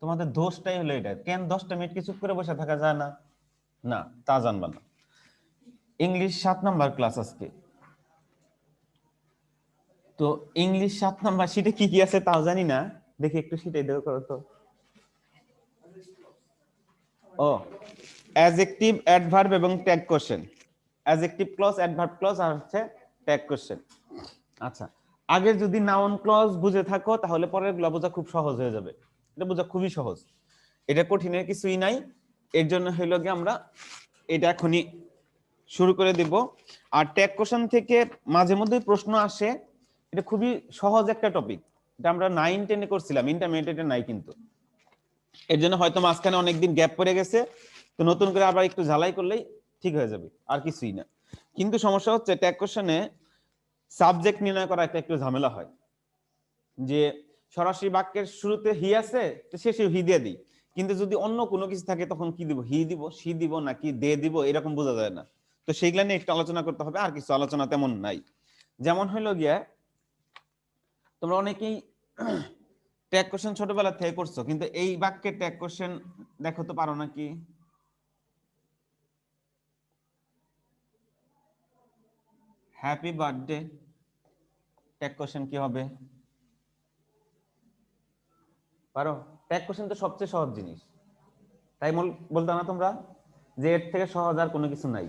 তোমাদের দোষটাই হলো এটা, কেন 10টা মিনিট কি চুপ করে বসে থাকা যায় না? না, তা জানবা না। ইংলিশ 7 নাম্বার ক্লাস আজকে। তো ইংলিশ 7 নাম্বার শীটে কি কি আছে তাও জানি না, দেখি একটু শীটে দেখো করো তো। ও, অ্যাডজেক্টিভ, অ্যাডভার্ব এবং tag question. Adjective clause, adverb clause আর হচ্ছে ট্যাগ কোশ্চেন। আচ্ছা, আগে যদি নাউন ক্লজ বুঝে থাকো তাহলে পরের গুলো বোঝা খুব সহজ হয়ে যাবে। এটা বোঝা খুবই সহজ, এটা কঠিনের কিছুই নাই। এর জন্য হইল গিয়ে আমরা এটা এখনই শুরু করে দিব। আর ট্যাগ কোশ্চেন থেকে মাঝে মধ্যে প্রশ্ন আসে, এটা খুবই সহজ একটা টপিক। এটা আমরা 9-10 এ করছিলাম, ইন্টারমিডিয়েটে নাই কিন্তু। এর জন্য হয়তো মাঝখানে অনেকদিন গ্যাপ পড়ে গেছে, তো নতুন করে আবার একটু ঝালাই করলেই ঠিক হয়ে যাবে, আর কিছুই না। কিন্তু সমস্যা হচ্ছে ট্যাগ কোশ্চেনে সাবজেক্ট নির্ণয় করা একটা একটু ঝামেলা হয়, যে সরাসরি বাক্যের শুরুতে হি আছে তো শেষে হি দিয়ে দিই, কিন্তু যদি অন্য কোনো কিছু থাকে তখন কি দিব, হি দিব, সি দিব নাকি দে দিব, এরকম বোঝা যায় না। তো সেইগুলা নিয়ে একটু আলোচনা করতে হবে, আর কিছু আলোচনা তেমন নাই। যেমন হইলো গিয়া, তোমরা অনেকেই ট্যাগ কোশ্চেন ছোটবেলা থেকে করছো, কিন্তু এই বাক্যে ট্যাগ কোশ্চেন দেখো তো পারো নাকি? হ্যাপি বার্থডে, ট্যাগ কোশ্চেন কি হবে? পারো? ট্যাগ কোশ্চেন তো সবচেয়ে সহজ জিনিস, তাই বলতো না তোমরা যে এর থেকে সহজ আর কোনো কিছু নাই?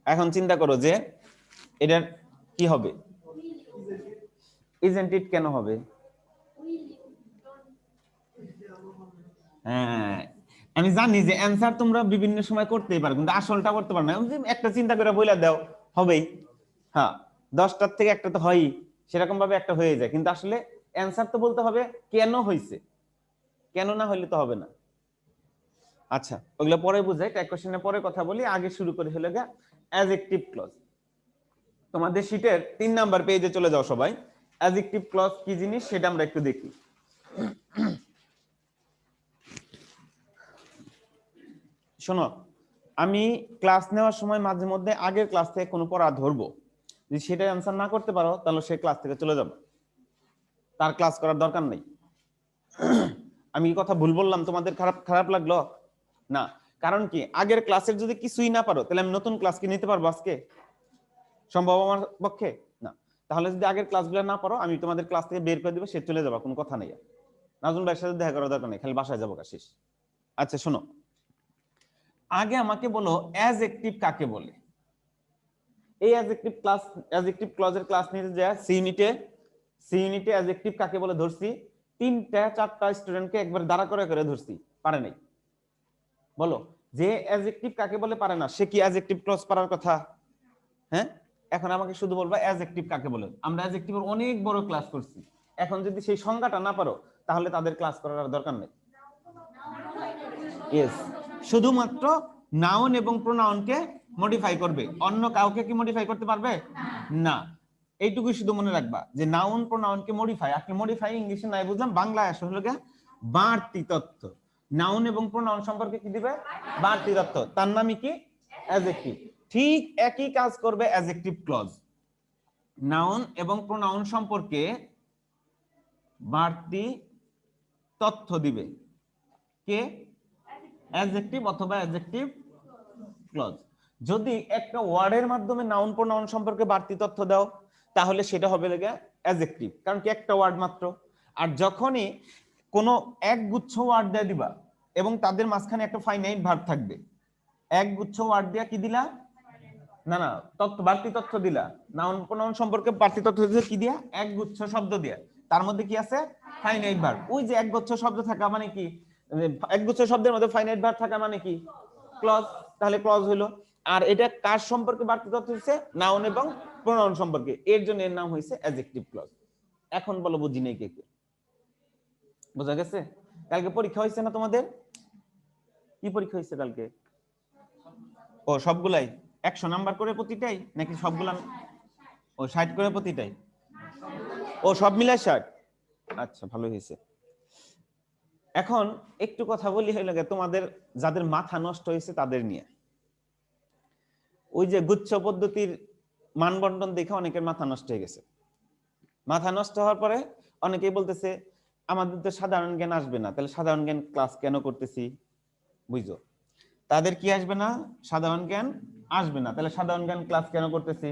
এখন চিন্তা করো যে এটার কি হবে। ইজেন্ট ইট কেন হবে? হ্যাঁ, আমি জানি যে অ্যানসার তোমরা বিভিন্ন সময় করতেই পারো, কিন্তু আসলটা করতে পারো না। একটা চিন্তা করে বইলা দাও, হবেই। হ্যাঁ, 10টার থেকে একটা তো হয়ই, সেরকম ভাবে একটা হয়ে যায়, কিন্তু আসলে অ্যানসার তো বলতে হবে কেন হয়েছে, কেন না হইলে তো হবে না। আচ্ছা, ওগুলো পরে বুঝাই, ট্যাগ কোশ্চেনের পরে কথা বলি, আগে শুরু করে হলো গা অ্যাডজেক্টিভ ক্লজ। তোমাদের শীটের 3 নাম্বার পেজে চলে যাও সবাই। অ্যাডজেক্টিভ ক্লজ কি জিনিস সেটা আমরা একটু দেখি। শোনো, আমি ক্লাস নেওয়ার সময় মাঝে মধ্যে আগের ক্লাস থেকে কোনো পড়া ধরবো, যদি সেটা অ্যান্সার না করতে পারো তাহলে সেই ক্লাস থেকে চলে যাবে, তার ক্লাস করার দরকার নেই। আমি কথা ভুল বললাম, তোমাদের খারাপ খারাপ লাগলো না? কারণ কি, আগের ক্লাসের যদি কিছুই না পারো তাহলে আমি নতুন ক্লাস কি নিতে পারবো আজকে? সম্ভব আমার পক্ষে না। তাহলে যদি আগের ক্লাসগুলো না পারো, আমি তোমাদের ক্লাস থেকে বের করে দিবো, সে চলে যাবা, কোনো কথা নেই। নাজমুল ভাইয়ের সাথে দেখা করার দরকার নেই, খালি বাসায় যাবো, শেষ। আচ্ছা শোনো, আগে আমাকে বলো অ্যাডজেক্টিভ কাকে বলে। এই অ্যাডজেক্টিভ ক্লজের ক্লাস নিতে যায় সি ইউনিটে অ্যাডজেক্টিভ কাকে বলে ধরছি, 3টা 4টা স্টুডেন্টকে একবার দাঁড়া করে করে ধরছি, পারে নাই। বলো, যে অ্যাডজেক্টিভ কাকে বলে পারে না, সে কি অ্যাডজেক্টিভ ক্লজ পারার কথা? হ্যাঁ, এখন আমাকে শুধু বলবা অ্যাডজেক্টিভ কাকে বলে। আমরা অ্যাডজেক্টিভের অনেক বড় ক্লাস করছি, এখন যদি সেই সংজ্ঞাটা না পারো তাহলে তাদের ক্লাস করার আর দরকার নেই। ইয়েস, শুধুমাত্র নাউন এবং প্রোনাউনকে মডিফাই করবে, অন্য কাউকে কি মডিফাই করতে পারবে না। এইটুকুই শুধু মনে রাখবা যে নাউন প্রোনাউনকে মডিফাই, আপনি মডিফাই ইংলিশে নাই বুঝলাম, বাংলায় আসলে হলো বাড়তি তথ্য। নাউন এবং প্রোনাউন সম্পর্কে কি দিবে? বাড়তি তথ্য, তার নামই কি? অ্যাডজেক্টিভ। ঠিক একই কাজ করবে অ্যাডজেক্টিভ ক্লজ, নাউন এবং প্রোনাউন সম্পর্কে বাড়তি তথ্য দিবে কে? অ্যাডজেক্টিভ অথবা অ্যাডজেক্টিভ ক্লজ। যদি একটা ওয়ার্ডের মাধ্যমে নাউন প্রোনাউন সম্পর্কে বাড়তি তথ্য দাও তাহলে সেটা হবে লেগে অ্যাডজেক্টিভ, কারণ কি একটা ওয়ার্ড মাত্র। আর যখনই কোনো একগুচ্ছ ওয়ার্ড দিয়ে দিবা এবং তাদের মাঝখানে একটা ফাইনাইট ভার্ব থাকবে, একগুচ্ছ ওয়ার্ড দিয়া কি দিলা? না না, তথ্য, বাড়তি তথ্য দিলা। নাউন প্রোনাউন সম্পর্কে বাড়তি তথ্য দিলে কি দিয়া? একগুচ্ছ শব্দ দিয়া, তার মধ্যে কি আছে? Finite verb. ওই যে একগুচ্ছ শব্দ থাকা মানে কি, একগুচ্ছ শব্দের মধ্যে ফাইনাইট ভার্ব থাকা মানে কি? ক্লজ। তাহলে ক্লজ হলো। আর এটা কার সম্পর্কে বাড়তি তথ্য দিচ্ছে? নাউন এবং প্রোনাউন সম্পর্কে, এর জন্য এর নাম হয়েছে অ্যাডজেক্টিভ ক্লজ। এখন বলো বুঝি নেই কে কে? বোঝা গেছে? কালকে পরীক্ষা হয়েছে না তোমাদের? কি পরীক্ষা হয়েছে কালকে? ও সবগুলাই 100 নাম্বার করে প্রতিটাই নাকি সবগুলা? ও 60 করে প্রতিটাই। ও সব মিলাই 60। আচ্ছা, ভালো হয়েছে। এখন একটু কথা বলি হইল তোমাদের যাদের মাথা নষ্ট হয়েছে তাদের নিয়ে। ওই যে গুচ্ছ পদ্ধতির মানবন্টন দেখে অনেকের মাথা নষ্ট হয়ে গেছে। মাথা নষ্ট হওয়ার পরে অনেকেই বলতেছে আমাদের তো সাধারণ জ্ঞান আসবে না, তাহলে সাধারণ জ্ঞান ক্লাস কেন করতেছি? বুঝছো? তাদের কি আসবে না? সাধারণ জ্ঞান আসবে না, তাহলে সাধারণ জ্ঞান ক্লাস কেন করতেছি?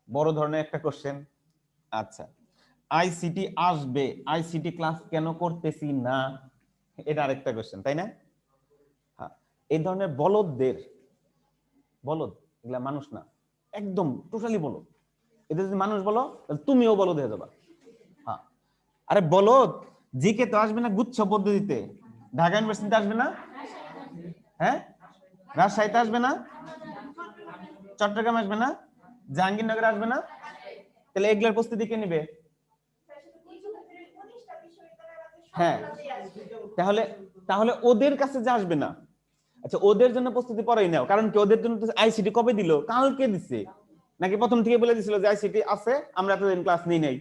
বড় ধরনের একটা কোশ্চেন। আচ্ছা, আইসিটি আসবে, আইসিটি ক্লাস কেন করতেছি না, এটা আরেকটা কোশ্চেন, তাই না? হ্যাঁ, এই ধরনের বলদদের, বলদ এগুলা মানুষ না, একদম টোটালি বলদ। এদের যদি মানুষ বলো তাহলে তুমিও বলদ হয়ে যাবা। হ্যাঁ, আরে বলদ, জিকে তো আসবে না গুচ্ছ পদ্ধতিতে, ঢাকা ইউনিভার্সিটিতে আসবে না, হ্যাঁ, রাজশাহীতে আসবে না, চট্টগ্রাম আসবে না, জাহাঙ্গীরনগর আসবে না, তাহলে এগুলোর প্রস্তুতি কে নিবে? হ্যাঁ, তাহলে তাহলে ওদের কাছে যে আসবে না। আচ্ছা, ওদের জন্য প্রস্তুতি পরেই নাও, কারণ কি ওদের জন্য আইসিটি কবে দিল? কালকে দিছে, নাকি প্রথম থেকে বলে দিছিল যে আইসিটি আছে, আমরা এতদিন ক্লাস নিই নাই?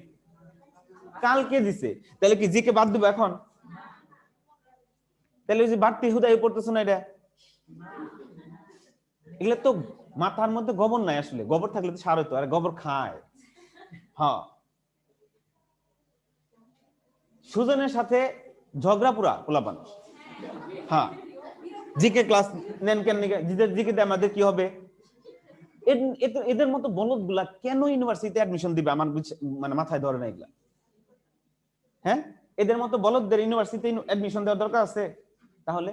কালকে দিছে। তাহলে কি জিকে বাদ দেবো এখন? তাহলে ওই যে বাড়তি হুদাই পড়তেছ না, এটা এগুলো তো মাথার মধ্যে গোবর নাই আসলে, গোবর থাকলে তো সার হতো, আর গোবর খায়। হ্যাঁ, সুজনের সাথে ঝগড়া পুরা পোলাপান। হ্যাঁ, জিকে ক্লাস নেন কেন? জিকে আমাদের কি হবে? এদের মতো বলদ গুলা কেন ইউনিভার্সিটিতে অ্যাডমিশন দিবে আমার মানে মাথায় ধরে না এগুলা। হ্যাঁ, এদের মতো বলদদের ইউনিভার্সিটিতে অ্যাডমিশন দেওয়ার দরকার আছে? তাহলে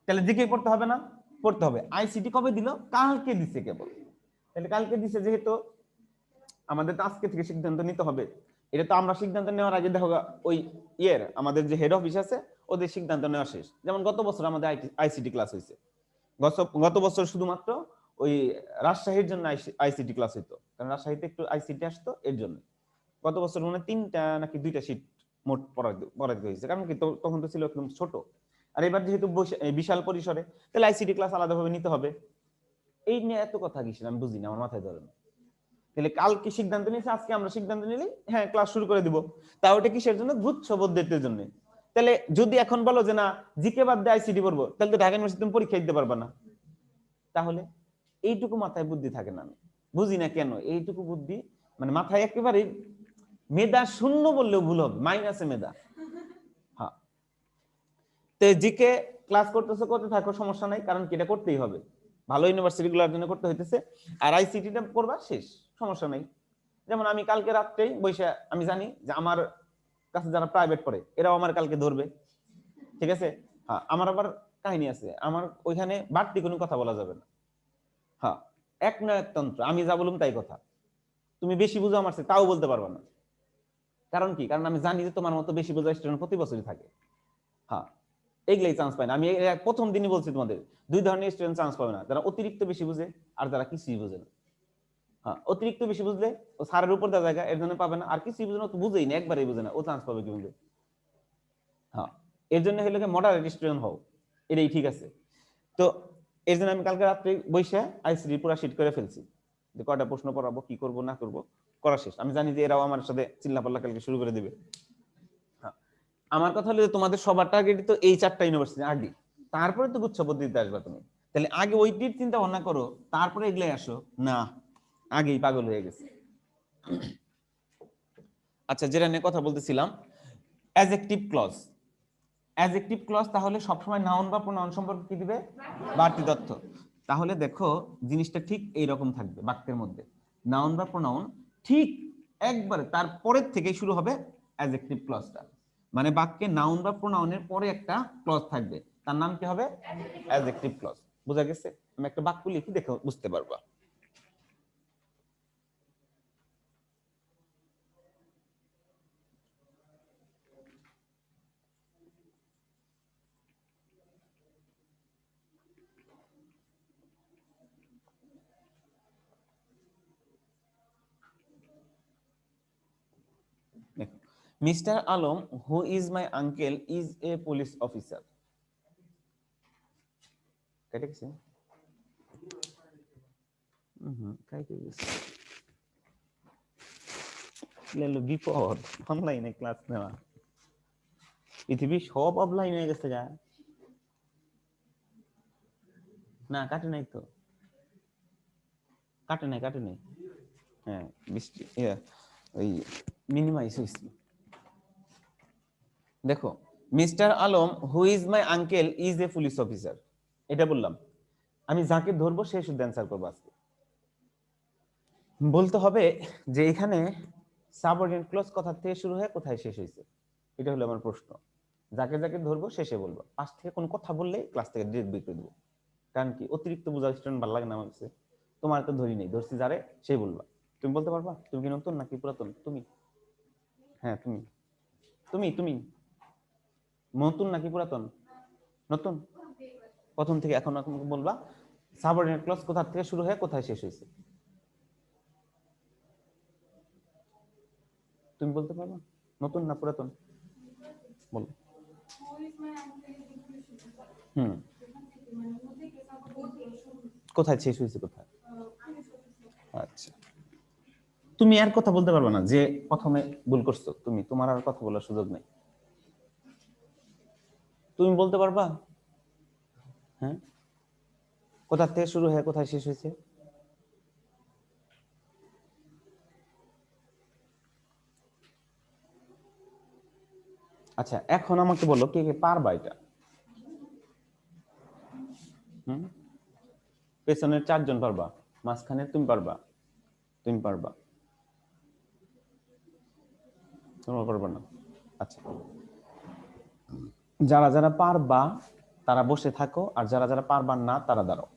তাহলে জিকে পড়তে হবে না? পড়তে হবে। আইসিটি কবে দিল? কালকে দিছে কেবল। তাহলে কালকে দিছে যেহেতু, আমাদের তো আজকে থেকে সিদ্ধান্ত নিতে হবে। এটা তো আমরা সিদ্ধান্ত নেওয়ার আগে দেখো ওই আমাদের যে হেড অফিস আছে, ওদের সিদ্ধান্ত নেওয়া শেষ। যেমন গত বছর আমাদের আইসিটি ক্লাস হয়েছে, গত বছর শুধুমাত্র ওই রাজশাহীর জন্য আইসিটি ক্লাস হইতো, কারণ রাজশাহীতে একটু আইসিটি আসতো, এর জন্য গত বছর মনে 3টা নাকি 2টা শীট মোট পড়াইতে হয়েছে, কারণ কি তখন তো ছিল একদম ছোট। আর এবার যেহেতু বিশাল পরিসরে, তাহলে আইসিটি ক্লাস আলাদাভাবে নিতে হবে। এই নিয়ে এত কথা কিসের আমি বুঝি না, আমার মাথায় ধরে না। তাহলে কালকে সিদ্ধান্ত নিয়েছে, আজকে আমরা সিদ্ধান্ত নিলে হ্যাঁ ক্লাস শুরু করে দিব। তাও এটা কিসের জন্য? গুচ্ছ পদ্ধতির জন্য। তাহলে যদি এখন বলো যে না জিকে বাদ দিয়ে আইসিটি পড়বো, তাহলে তো ঢাকা ইউনিভার্সিটি তুমি পরীক্ষা দিতে পারবে না। তাহলে এইটুকু মাথায় বুদ্ধি থাকে না, আমি বুঝি না কেন এইটুকু বুদ্ধি মানে মাথায় একেবারে মেধা শূন্য বললেও ভুল হবে, মাইনাসে মেধা। হ্যাঁ, তো জিকে ক্লাস করতেছো, করতে থাকো, সমস্যা নাই, কারণ কি এটা করতেই হবে, ভালো ইউনিভার্সিটি গুলোর জন্য করতে হইতেছে। আর আইসিটিটা করবা শেষ, সমস্যা নাই। যেমন আমি কালকে রাত্রেই বসে, আমি জানি যে আমার কাছে যারা প্রাইভেট পড়ে এরাও আমার কালকে ধরবে, ঠিক আছে। হ্যাঁ, আমার আবার কাহিনী আছে, আমার ওইখানে বাড়তি কোনো কথা বলা যাবে না। হ্যাঁ, এক না একতন্ত্র, আমি যা বললাম তাই কথা। তুমি বেশি বুঝো আমার চেয়ে, তাও বলতে পারবে না। কারণ কি? কারণ আমি জানি যে তোমার মতো বেশি বোঝা স্টুডেন্ট প্রতি বছরই থাকে। হ্যাঁ, এগুলাই চান্স পায় না। আমি প্রথম দিনই বলছি তোমাদের, দুই ধরনের স্টুডেন্ট চান্স পাবে না, যারা অতিরিক্ত বেশি বুঝে আর যারা কিছুই বুঝে না। হ্যাঁ, অতিরিক্ত বেশি বুঝলে ও সারের উপর দেওয়া জায়গা, এর জন্য পাবে না। আর কিছুই বুঝে না, তো বুঝেই না, একবারই বুঝে না, ও চান্স পাবে কি বুঝে? হ্যাঁ, এর জন্য হলো মডারেট স্টুডেন্ট হও, এটাই ঠিক আছে। তো এর জন্য আমি কালকে রাত্রে বসে আইসিডি পুরো শিট করে ফেলছি, যে কয়টা প্রশ্ন পড়াবো, কি করব না করব, করা শেষ। আমি জানি যে এরাও আমার সাথে চিল্লাপাল্লা কালকে শুরু করে দিবে। হ্যাঁ, আমার কথা হলো যে তোমাদের সবার টার্গেট তো এই 4টা ইউনিভার্সিটি আগে, তারপরে তো গুচ্ছ পদ্ধতিতে আসবা তুমি। তাহলে আগে ওইটির চিন্তা ভাবনা করো, তারপরে এগুলাই আসো না, আগেই পাগল হয়ে গেছে। আচ্ছা, যেটা নিয়ে কথা বলতেছিলাম, অ্যাডজেক্টিভ ক্লজ। অ্যাডজেক্টিভ ক্লজ তাহলে সবসময় নাউন বা প্রোনাউন সম্পর্কে কি দিবে? বাড়তি তথ্য। তাহলে দেখো জিনিসটা ঠিক এইরকম থাকবে বাক্যের মধ্যে, নাউন বা প্রোনাউন ঠিক একবারে তারপরের থেকেই শুরু হবে অ্যাডজেক্টিভ ক্লজটা। মানে বাক্যে নাউন বা প্রোনাউনের পরে একটা ক্লজ থাকবে, তার নাম কি হবে? Adjective clause. বোঝা গেছে? আমি একটা বাক্য লিখি, দেখো বুঝতে পারবা। Mister Alam who is my uncle is a police officer. কেটে গেছে? কেটে গেছে, বিপদ অনলাইনে ক্লাস নেওয়া, পৃথিবী সব অফলাইন হয়ে গেছে গা। না কাটে নাই তো, কাটে নাই। হ্যাঁ, বৃষ্টি ওই মিনিমাইজ হয়েছিল। দেখো, mister Alam who is my uncle is a police officer, এটা বললাম। আমি যাকে ধরবো সে শুদ্ধ অ্যান্সার করবো আজকে। বলতে হবে যে এখানে সাবঅর্ডিনেট ক্লজ কোথা থেকে শুরু হয়ে কোথায় শেষ হয়েছে, এটা হলো আমার প্রশ্ন। যাকে যাকে ধরবো শেষে বলবো, পাশ থেকে কোনো কথা বললেই ক্লাস থেকে ডিরেক্ট বের করে দেবো। কারণ কি, অতিরিক্ত বোঝা স্টুডেন্ট ভালো লাগে না আমার কাছে। তোমার তো ধরি নেই, ধরছি যারে সেই বলবা। তুমি বলতে পারবা তুমি কি নতুন নাকি পুরাতন? তুমি, হ্যাঁ তুমি, তুমি তুমি নতুন নাকি পুরাতন? নতুন। প্রথম থেকে এখন এখন বলবা সাবঅর্ডিনেট ক্লজ কোথা থেকে শুরু হয়ে কোথায় শেষ হয়েছে। তুমি বলতে পারবা নতুন না পুরাতন? বলো। হুম, কোথায় শেষ হয়েছে কোথায়? আচ্ছা, তুমি আর কথা বলতে পারবে না যে প্রথমে ভুল করছো, তুমি, তোমার আর কথা বলার সুযোগ নেই। তুমি বলতে পারবা? হ্যাঁ, কোথা থেকে শুরু হয়ে কোথায় শেষ হয়েছে? আচ্ছা, এখন আমাকে বলো কে কে পারবা এটা? পেছনের 4 জন পারবা, মাঝখানে তুমি পারবা, তুমি পারবা, তোমরা পারবা না। আচ্ছা, যারা যারা পারবা তারা বসে থাকো, আর যারা যারা পারবা না তারা দাঁড়াও।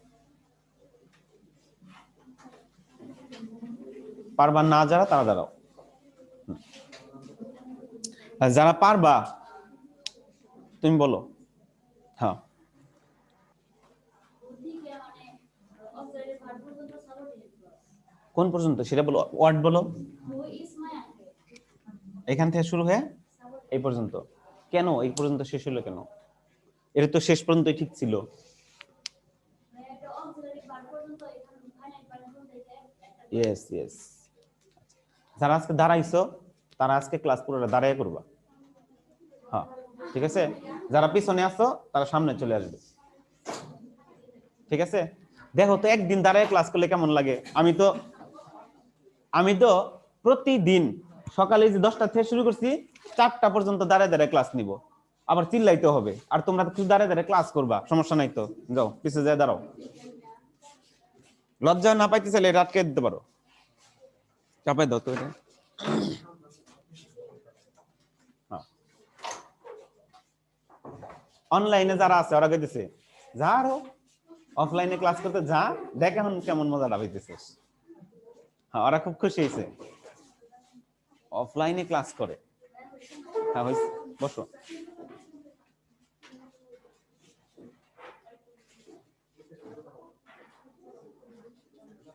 পারবা না যারা তারা দাঁড়াও। আর যারা পারবা তুমি বলো। হ্যাঁ, কোন পর্যন্ত সেটা বলো, ওয়ার্ড বলো। এখান থেকে শুরু হয়ে এই পর্যন্ত। কেন এই পর্যন্ত শেষ হলো কেন? এটা তো শেষ পর্যন্তই ঠিক ছিল। Yes yes. যারা আজকে দাঁড়াইছো তারা আজকে ক্লাস পুরোটা দাঁড়ায় করবা। হ্যাঁ, ঠিক আছে। যারা পিছনে আছো তারা সামনে চলে আসবে। ঠিক আছে। দেখো তো একদিন দাঁড়ায় ক্লাস করলে কেমন লাগে। আমি তো প্রতিদিন সকালে যে 10টা থেকে শুরু করছি 4টা পর্যন্ত দাঁড়ায় দাঁড়ায় ক্লাস নিব। আবার চিল্লাইতে হবে, আর তোমরা তো দাঁড়ায় দাঁড়ায় ক্লাস করবা, সমস্যা নাই তো, যাও পিছিয়ে যায় দাঁড়াও। লজ্জা না পাইতে চাইলে এটা আটকে দিতে পারো, চাপাই দাও তো এটা। অনলাইনে যারা আছে ওরা কইতেছে যা, আরো অফলাইনে ক্লাস করতে যা, দেখ এখন কেমন মজাটা পাইতেছিস। হ্যাঁ, ওরা খুব খুশি হয়েছে অফলাইনে ক্লাস করে। হ্যাঁ, বসো।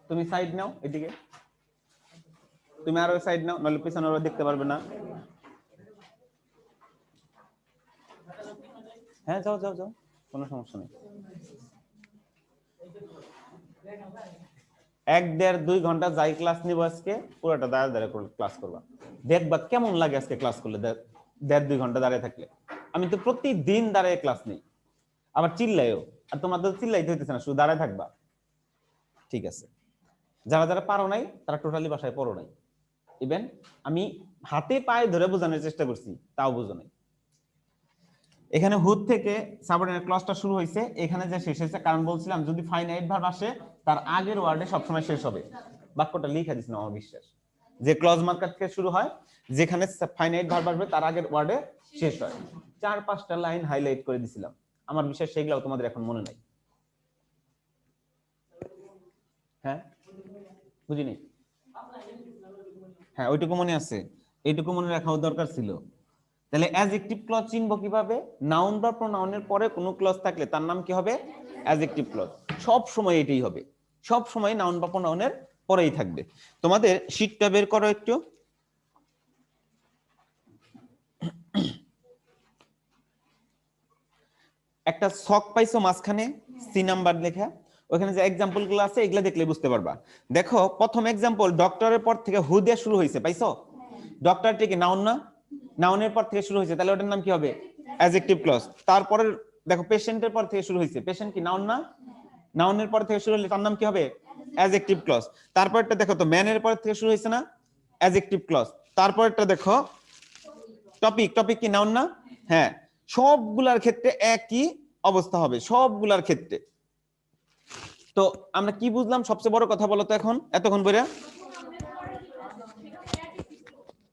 তুমি সাইড নাও এদিকে, তুমি আরো সাইড নাও, নাহলে পিছনে ওরা দেখতে পারবে না। হ্যাঁ, যাও যাও যাও, কোনো সমস্যা নেই। 1-1.5-2 ঘন্টা যাই ক্লাস নিব আজকে, পুরোটা দাঁড়িয়ে দাঁড়িয়ে ক্লাস করবা। দেখবা কেমন লাগে আজকে ক্লাস করলে, 1.5-2 ঘন্টা দাঁড়িয়ে থাকলে। আমি তো প্রতিদিন দাঁড়িয়ে ক্লাস নিই, আবার চিল্লাইও। আর তোমার তো চিল্লাইতে হইতেছে না, শুধু দাঁড়ায় থাকবা। ঠিক আছে। যারা যারা পারো নাই তারা টোটালি বাসায় পড়ো নাই। ইভেন আমি হাতে পায়ে ধরে বোঝানোর চেষ্টা করছি, তাও বুঝো নাই। এখানে হুড থেকে সাবঅর্ডিনেট ক্লজটা শুরু হয়েছে, এখানে যে শেষ হয়েছে, কারণ বলছিলাম যদি ফাইনাইট ভার্ব আসে তার আগের ওয়ার্ডে সবসময় শেষ হবে। বাক্যটা লিখে দিছিলাম আমার বিশ্বাস, যে ক্লজ মার্কার থেকে শুরু হয়, যেখানে ফাইনাইট ভার্ব আসবে তার আগের ওয়ার্ডে শেষ হয়। 4-5টা লাইন হাইলাইট করে দিছিলাম, আমার বিশ্বাস সেগুলো তোমাদের এখন মনে নাই। হ্যাঁ, বুঝিনি। হ্যাঁ, ওইটুকু মনে আছে, এইটুকু মনে রাখাও দরকার ছিল। তাহলে অ্যাডজেক্টিভ ক্লজ চিনব কিভাবে? নাউন বা প্রোনাউনের পরে কোনো ক্লজ থাকলে তার নাম কি হবে? Adjective clause. সব সময় এটাই হবে, সব সময় নাউন বা প্রোনাউনের পরেই থাকবে। তোমাদের শীটটা বের করো একটু। একটা ছক পাইছো মাঝখানে, সি নাম্বার লেখা, ওখানে যে এক্সাম্পল গুলো আছে এগুলা দেখলে বুঝতে পারবা। দেখো, প্রথম এক্সাম্পল ডক্টরের পর থেকে হু দিয়ে শুরু হয়েছে, পাইছো? ডক্টরটি কি নাউন না? নাউনের পর থেকে শুরু হয়েছে, তাহলে ওটার নাম কি হবে? Adjective clause. তারপরে দেখো, পেশেন্টের পর থেকে শুরু হয়েছে, পেশেন্ট কি নাউন না? নাউনের পর থেকে শুরু হলে তার নাম কি হবে? Adjective clause. তারপরটা দেখো তো, ম্যানের পর থেকে শুরু হয়েছে না? Adjective clause. তারপরটা দেখো, টপিক, টপিক কি নাউন না? হ্যাঁ, সবগুলার ক্ষেত্রে একই অবস্থা হবে, সবগুলার ক্ষেত্রে। তো আমরা কি বুঝলাম সবচেয়ে বড় কথা বলো তো এখন এতক্ষণ বইরা?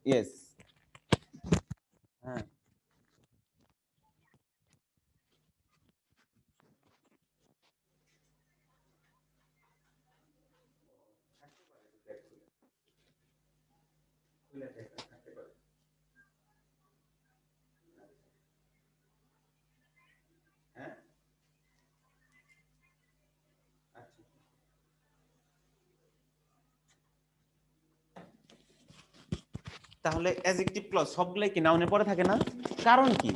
ইয়েস, হ্যাঁ, তাহলে অ্যাডজেক্টিভ ক্লজ সবগুলাই কি নাউনের পরে থাকে না? কারণ কি?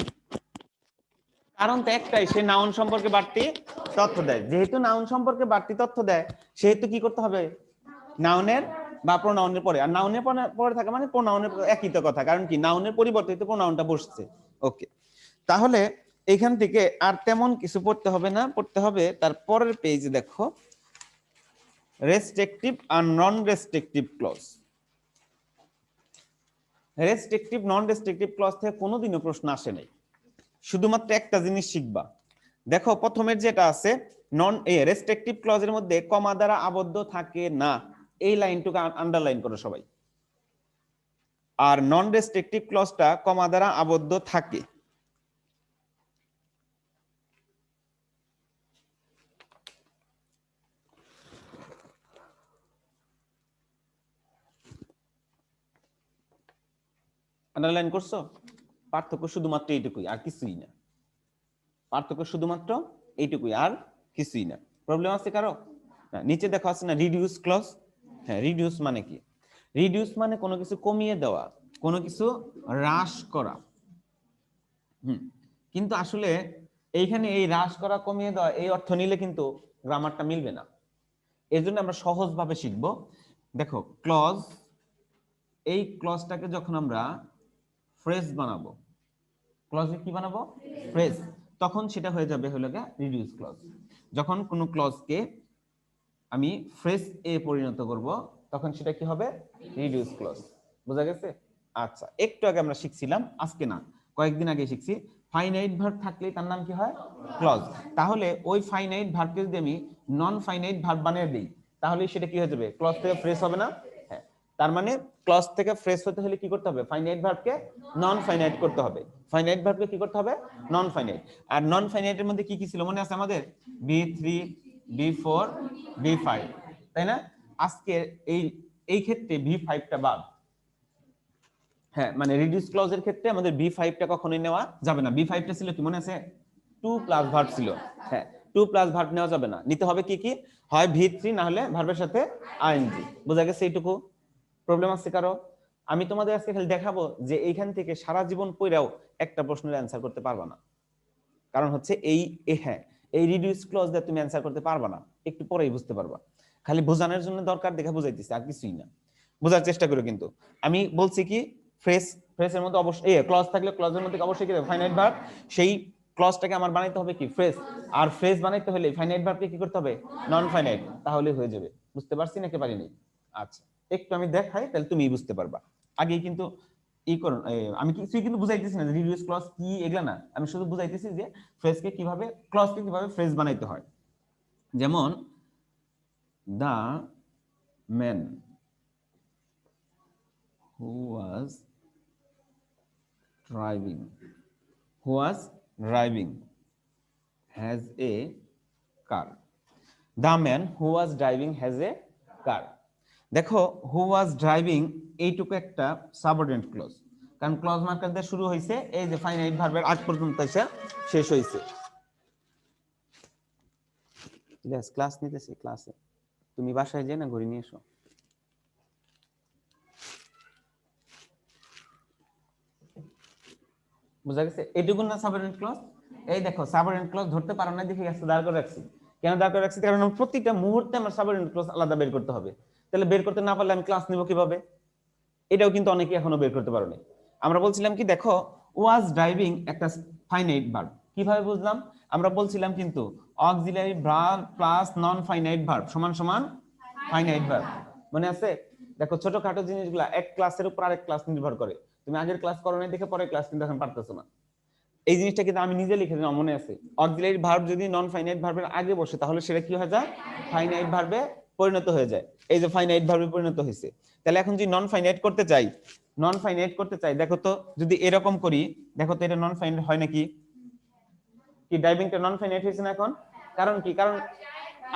কারণ তো একটাই, সে নাউন সম্পর্কে বাড়তি তথ্য দেয়। যেহেতু নাউন সম্পর্কে বাড়তি তথ্য দেয়, সেহেতু কি করতে হবে? নাউনের বা প্রোনাউনের পরে। আর নাউনের পরে থাকে মানে প্রোনাউনের একই তো কথা, কারণ কি নাউনের পরিবর্তে তো প্রোনাউনটা বসছে। ওকে, তাহলে এখান থেকে আর তেমন কিছু পড়তে হবে না, পড়তে হবে তার পরের পেজে দেখো, রেস্ট্রিকটিভ আর নন রেস্ট্রিকটিভ ক্লজ। রেস্ট্রিকটিভ নন রেস্ট্রিকটিভ ক্লজ থেকে কোনোদিনও প্রশ্ন আসে নাই। শুধুমাত্র একটা জিনিস শিখবা, দেখো প্রথমের যেটা আছে নন রেস্ট্রিকটিভ ক্লজের মধ্যে কমা দ্বারা আবদ্ধ থাকে না, এই লাইনটুকু আন্ডারলাইন করো সবাই। আর নন রেস্ট্রিকটিভ ক্লজটা কমা দ্বারা আবদ্ধ থাকে। আন্ডারলাইন করছো? পার্থক্য শুধুমাত্র এইটুকুই, আর কিছুই না। পার্থক্য শুধুমাত্র এইটুকুই, আর কিছুই না। প্রবলেম আছে কারো? নিচে দেখো আছে না রিডিউস ক্লজ। হ্যাঁ, রিডিউস মানে কি? রিডিউস মানে কোনো কিছু কমিয়ে দেওয়া, কোনো কিছু হ্রাস করা। কিন্তু আসলে এইখানে এই হ্রাস করা কমিয়ে দেওয়া এই অর্থ নিলে কিন্তু গ্রামারটা মিলবে না। এই জন্য আমরা সহজভাবে শিখব। দেখো ক্লজ, এই ক্লজটাকে যখন আমরা ফ্রেজ বানাবো, ক্লজে কি বানাবো? ফ্রেজ। তখন সেটা হয়ে যাবে হলো গিয়ে রিডিউস ক্লজ। যখন কোনো ক্লজকে আমি ফ্রেজ এ পরিণত করব, তখন সেটা কি হবে? Reduce clause. বোঝা গেছে? আচ্ছা, একটু আগে আমরা শিখছিলাম, আজকে না কয়েকদিন আগে শিখছি, ফাইনাইট ভার্ব থাকলে তার নাম কি হয়? ক্লজ। তাহলে ওই ফাইনাইট ভার্বকে যদি আমি নন ফাইনাইট ভার্ব বানিয়ে দিই, তাহলে সেটা কি হয়ে যাবে? ক্লজ থেকে ফ্রেজ হবে না? হ্যাঁ, তার মানে ক্লজ থেকে ফ্রেজ হতে হলে কি করতে হবে? ফাইনাইট ভার্বকে নন ফাইনাইট করতে হবে। ফাইনাইট ভার্বকে কি করতে হবে? Non finite. আর নন ফাইনাইটের মধ্যে কি কি ছিল মনে আছে আমাদের? বি3, বি4, বি5, তাই না? আজকে এই ক্ষেত্রে বি5টা বাদ। হ্যাঁ, মানে রিডিউস ক্লজের ক্ষেত্রে আমাদের বি5টা কখনোই নেওয়া যাবে না। বি5টা ছিল কি মনে আছে? টু প্লাস ভার্ব ছিল। হ্যাঁ, টু প্লাস ভার্ব নেওয়া যাবে না, নিতে হবে কি কি? হয় ভি3 না হলে ভার্বের সাথে আইএনজি। বোঝা গেছে এইটুকু? প্রবলেম আছে কারো? আমি তোমাদের আজকে খালি দেখাবো যে এইখান থেকে সারা জীবন পড়াও একটা প্রশ্নের অ্যান্সার করতে পারবা না। কারণ হচ্ছে হ্যাঁ, এই রিডিউস ক্লজ দিয়ে তুমি অ্যান্সার করতে পারবা না, একটু পরেই বুঝতে পারবা। খালি বোঝানোর জন্য দরকার, দেখা বুঝাইতেছি, আর কিছুই না। বোঝার চেষ্টা করো। কিন্তু আমি বলছি কি, ফ্রেজের মধ্যে অবশ্যই ক্লজ থাকলে ক্লজের মধ্যে অবশ্যই কি ফাইনাইট ভার্ব, সেই ক্লজটাকে আমার বানাইতে হবে কি? ফ্রেজ। আর ফ্রেজ বানাইতে হলে ফাইনাইট ভার্বকে কি করতে হবে? Non finite. তাহলে হয়ে যাবে। বুঝতে পারছি নাকি পারিনি? আচ্ছা, একটু আমি দেখাই, তাহলে তুমি বুঝতে পারবা। আগে কিন্তু আমি কিছুই কিন্তু বুঝাইতেছি না রিডিউস ক্লজ কি, এগুলা না। আমি শুধু বুঝাইতেছি যে ফ্রেজকে কিভাবে, ক্লজকে কিভাবে ফ্রেজ বানাইতে হয়। যেমন the man who was driving has a car. The man who was driving has a car. দেখো who was driving এইটুকু একটা সাবঅর্ডিনেট ক্লজ, কারণ ক্লজ মার্কার দিয়ে শুরু হয়েছে, এই যে ফাইনাইট ভার্বের আগ পর্যন্ত এসে শেষ হয়েছে। ক্লাস নিতেছি, ক্লাসে তুমি বাসায় যাই না ঘড়ি নিয়ে এসো। বুঝা গেছে? এইটুকু না সাবঅর্ডিনেট ক্লজ? এই দেখো সাবঅর্ডিনেট ক্লজ ধরতে পারো না দেখে গেছে, দাঁড় করে রাখছি। কেন দাঁড় করে রাখছি? কারণ প্রতিটা মুহূর্তে আমার সাবঅর্ডিনেট ক্লজ আলাদা বের করতে হবে। তাহলে বের করতে না পারলে আমি ক্লাস নিব কিভাবে? এটাও কিন্তু অনেকে এখনো বের করতে পারোনি। আমরা বলছিলাম কি, দেখো ওয়াজ ড্রাইভিং একটা ফাইনাইট ভার্ব। কিভাবে বুঝলাম? আমরা বলছিলাম কিন্তু অক্সিলারি ভার্ব প্লাস নন ফাইনাইট ভার্ব সমান সমান ফাইনাইট ভার্ব। মনে আছে? দেখো ছোটখাটো জিনিসগুলা এক ক্লাসের উপর আরেক ক্লাস নির্ভর করে। তুমি আগের ক্লাস করো নাই দেখে পরের ক্লাস কিন্তু এখন পারতেছো না। এই জিনিসটা কিন্তু আমি নিজে লিখে দিলাম, মনে আছে। অক্সিলারি ভার্ব যদি নন ফাইনাইট ভার্বের আগে বসে তাহলে সেটা কি হয়ে যায়, ফাইনাইট ভার্বে পরিণত হয়ে যায়। এই যে ফাইনাইট ভার্বে পরিণত হয়েছে। তাহলে এখন যদি নন ফাইনাইট করতে চাই, নন ফাইনাইট করতে চাই, দেখো তো যদি এরকম করি, দেখো তো এটা নন ফাইনাইট হয় নাকি? কি ড্রাইভিংটা নন ফাইনাইট হয়েছে না এখন? কারণ কি? কারণ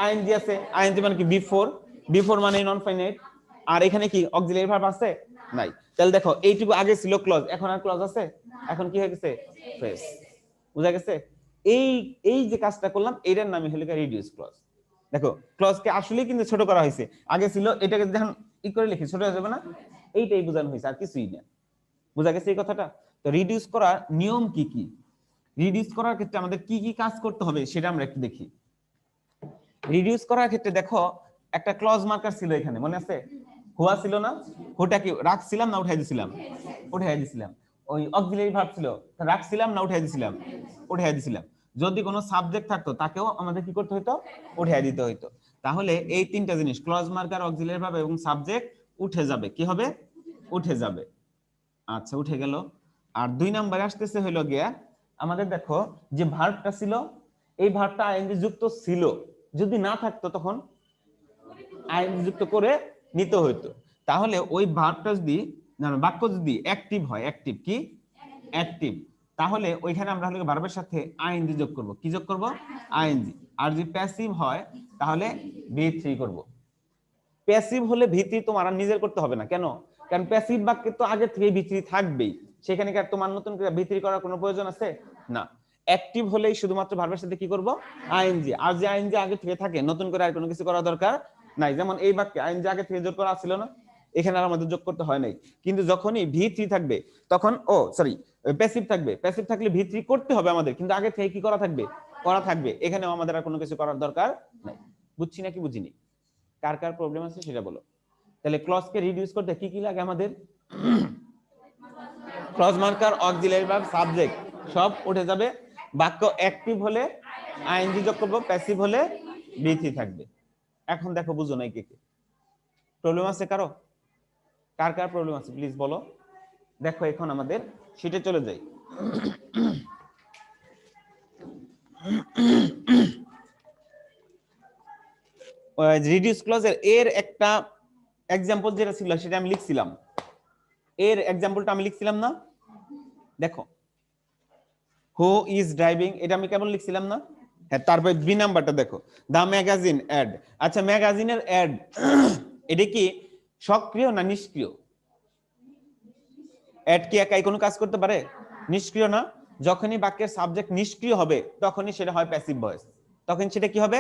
আইএনজি আছে, আইএনজি মানে কি বিফোর, বিফোর মানে নন ফাইনাইট। আর এখানে কি অক্সিলারি ভার্ব আছে? নাই। তাহলে দেখো এইটুকু আগে ছিল ক্লজ, এখন আর ক্লজ আছে? এখন কি হয়ে গেছে? ফ্রেজ। বুঝা গেছে? এই এই যে কাজটা করলাম এটার নামই হলো রিডিউস ক্লজ। দেখো ক্লজকে আসলেই কিন্তু ছোট করা হয়েছে, আগে ছিল এটাকে যখন ই করে লিখি ছোট হয়ে যাবে না, এইটাই বোঝানো হয়েছে, আর কিছুই না। বুঝা গেছে এই কথাটা? তো রিডিউস করার নিয়ম কি কি, রিডিউস করার ক্ষেত্রে আমাদের কি কি কাজ করতে হবে সেটা আমরা একটু দেখি। রিডিউস করার ক্ষেত্রে দেখো একটা ক্লজ মার্কার ছিল এখানে, মনে আছে? হুয়া ছিল না? হুটা কি রাখছিলাম না উঠাই দিছিলাম? উঠাই দিছিলাম। ওই অক্সিলারি ভার্ব ছিল, রাখছিলাম না উঠাই দিছিলাম? উঠাই দিছিলাম। যদি কোনো সাবজেক্ট থাকতো তাকেও আমাদের কি করতে হতো? উঠাই দিতে হতো। তাহলে এই তিনটা জিনিস ক্লজ মার্কার, অক্সিলারি ভার্ব এবং সাবজেক্ট উঠে যাবে। কি হবে? উঠে যাবে। আচ্ছা উঠে গেল। আর 2 নম্বরে আসতেছে হলো গিয়া আমাদের দেখো যে ভার্বটা ছিল, এই ভার্বটা আইএনজি যুক্ত ছিল, যদি না থাকতো তখন আইএনজি যুক্ত করে নিতে হইতো। তাহলে ওই ভার্বটা যদি না বাক্য যদি অ্যাক্টিভ হয়, অ্যাক্টিভ কি অ্যাক্টিভ, তাহলে ওইখানে আমরা হলো ভার্বের সাথে আইএনজি যোগ করব। কি যোগ করব? আইএনজি। আর যদি প্যাসিভ হয় তাহলে ভি3 করব। প্যাসিভ হলে ভি3 তোমার আর নিজের করতে হবে না। কেন? কারণ প্যাসিভ বাক্যে তো আগে থেকে ভি3 থাকবেই, সেখানে কি আর তোমার নতুন করে ভি3 করার কোনো প্রয়োজন আছে? না। অ্যাক্টিভ হলেই শুধুমাত্র ভার্বের সাথে কি করব? আইএনজি। আর যে আইএনজি আগে থেকে থাকে নতুন করে আর কোনো কিছু করা দরকার নাই। যেমন এই বাক্যে আইএনজি আগে থেকে যোগ করা ছিল না, এখানে আর আমাদের যোগ করতে হয় নাই। কিন্তু যখনই ভি3 থাকবে তখন প্যাসিভ থাকবে, প্যাসিভ থাকলে ভি3 করতে হবে আমাদের, কিন্তু আগে থেকে কি করা থাকবে? করা থাকবে। এখানেও আমাদের আর কোনো কিছু করার দরকার নাই। বুঝছি নাকি বুঝিনি? কার কার প্রবলেম আছে সেটা বলো। তাহলে ক্লজকে রিডিউস করতে কি কি লাগে আমাদের? Clause marker, auxiliary verb, subject সব উঠে যাবে। বাক্য অ্যাক্টিভ হলে আইএনজি যোগ করব, প্যাসিভ হলে ভি3 থাকবে। এখন দেখো বুঝো নাই কে কে? প্রবলেম আছে কারো? কার কার প্রবলেম আছে প্লিজ বলো। দেখো এখন আমাদের শিটে চলে যাই। রিডিউস ক্লজের এর একটা এক্সাম্পল যেটা ছিল সেটা আমি লিখছিলাম, এর এক্সাম্পলটা আমি লিখছিলাম না? দেখো হু ইজ ড্রাইভিং, এটা আমি কেমন লিখছিলাম না? হ্যাঁ, তারপর বি নাম্বারটা দেখো, দা ম্যাগাজিন অ্যাড। আচ্ছা ম্যাগাজিনের অ্যাড এটা কি সক্রিয় না নিষ্ক্রিয়? অ্যাড কি একাই কোনো কাজ করতে পারে? নিষ্ক্রিয় না। যখনই বাক্যের সাবজেক্ট নিষ্ক্রিয় হবে তখনই সেটা হয় প্যাসিভ ভয়েস, তখন সেটা কি হবে?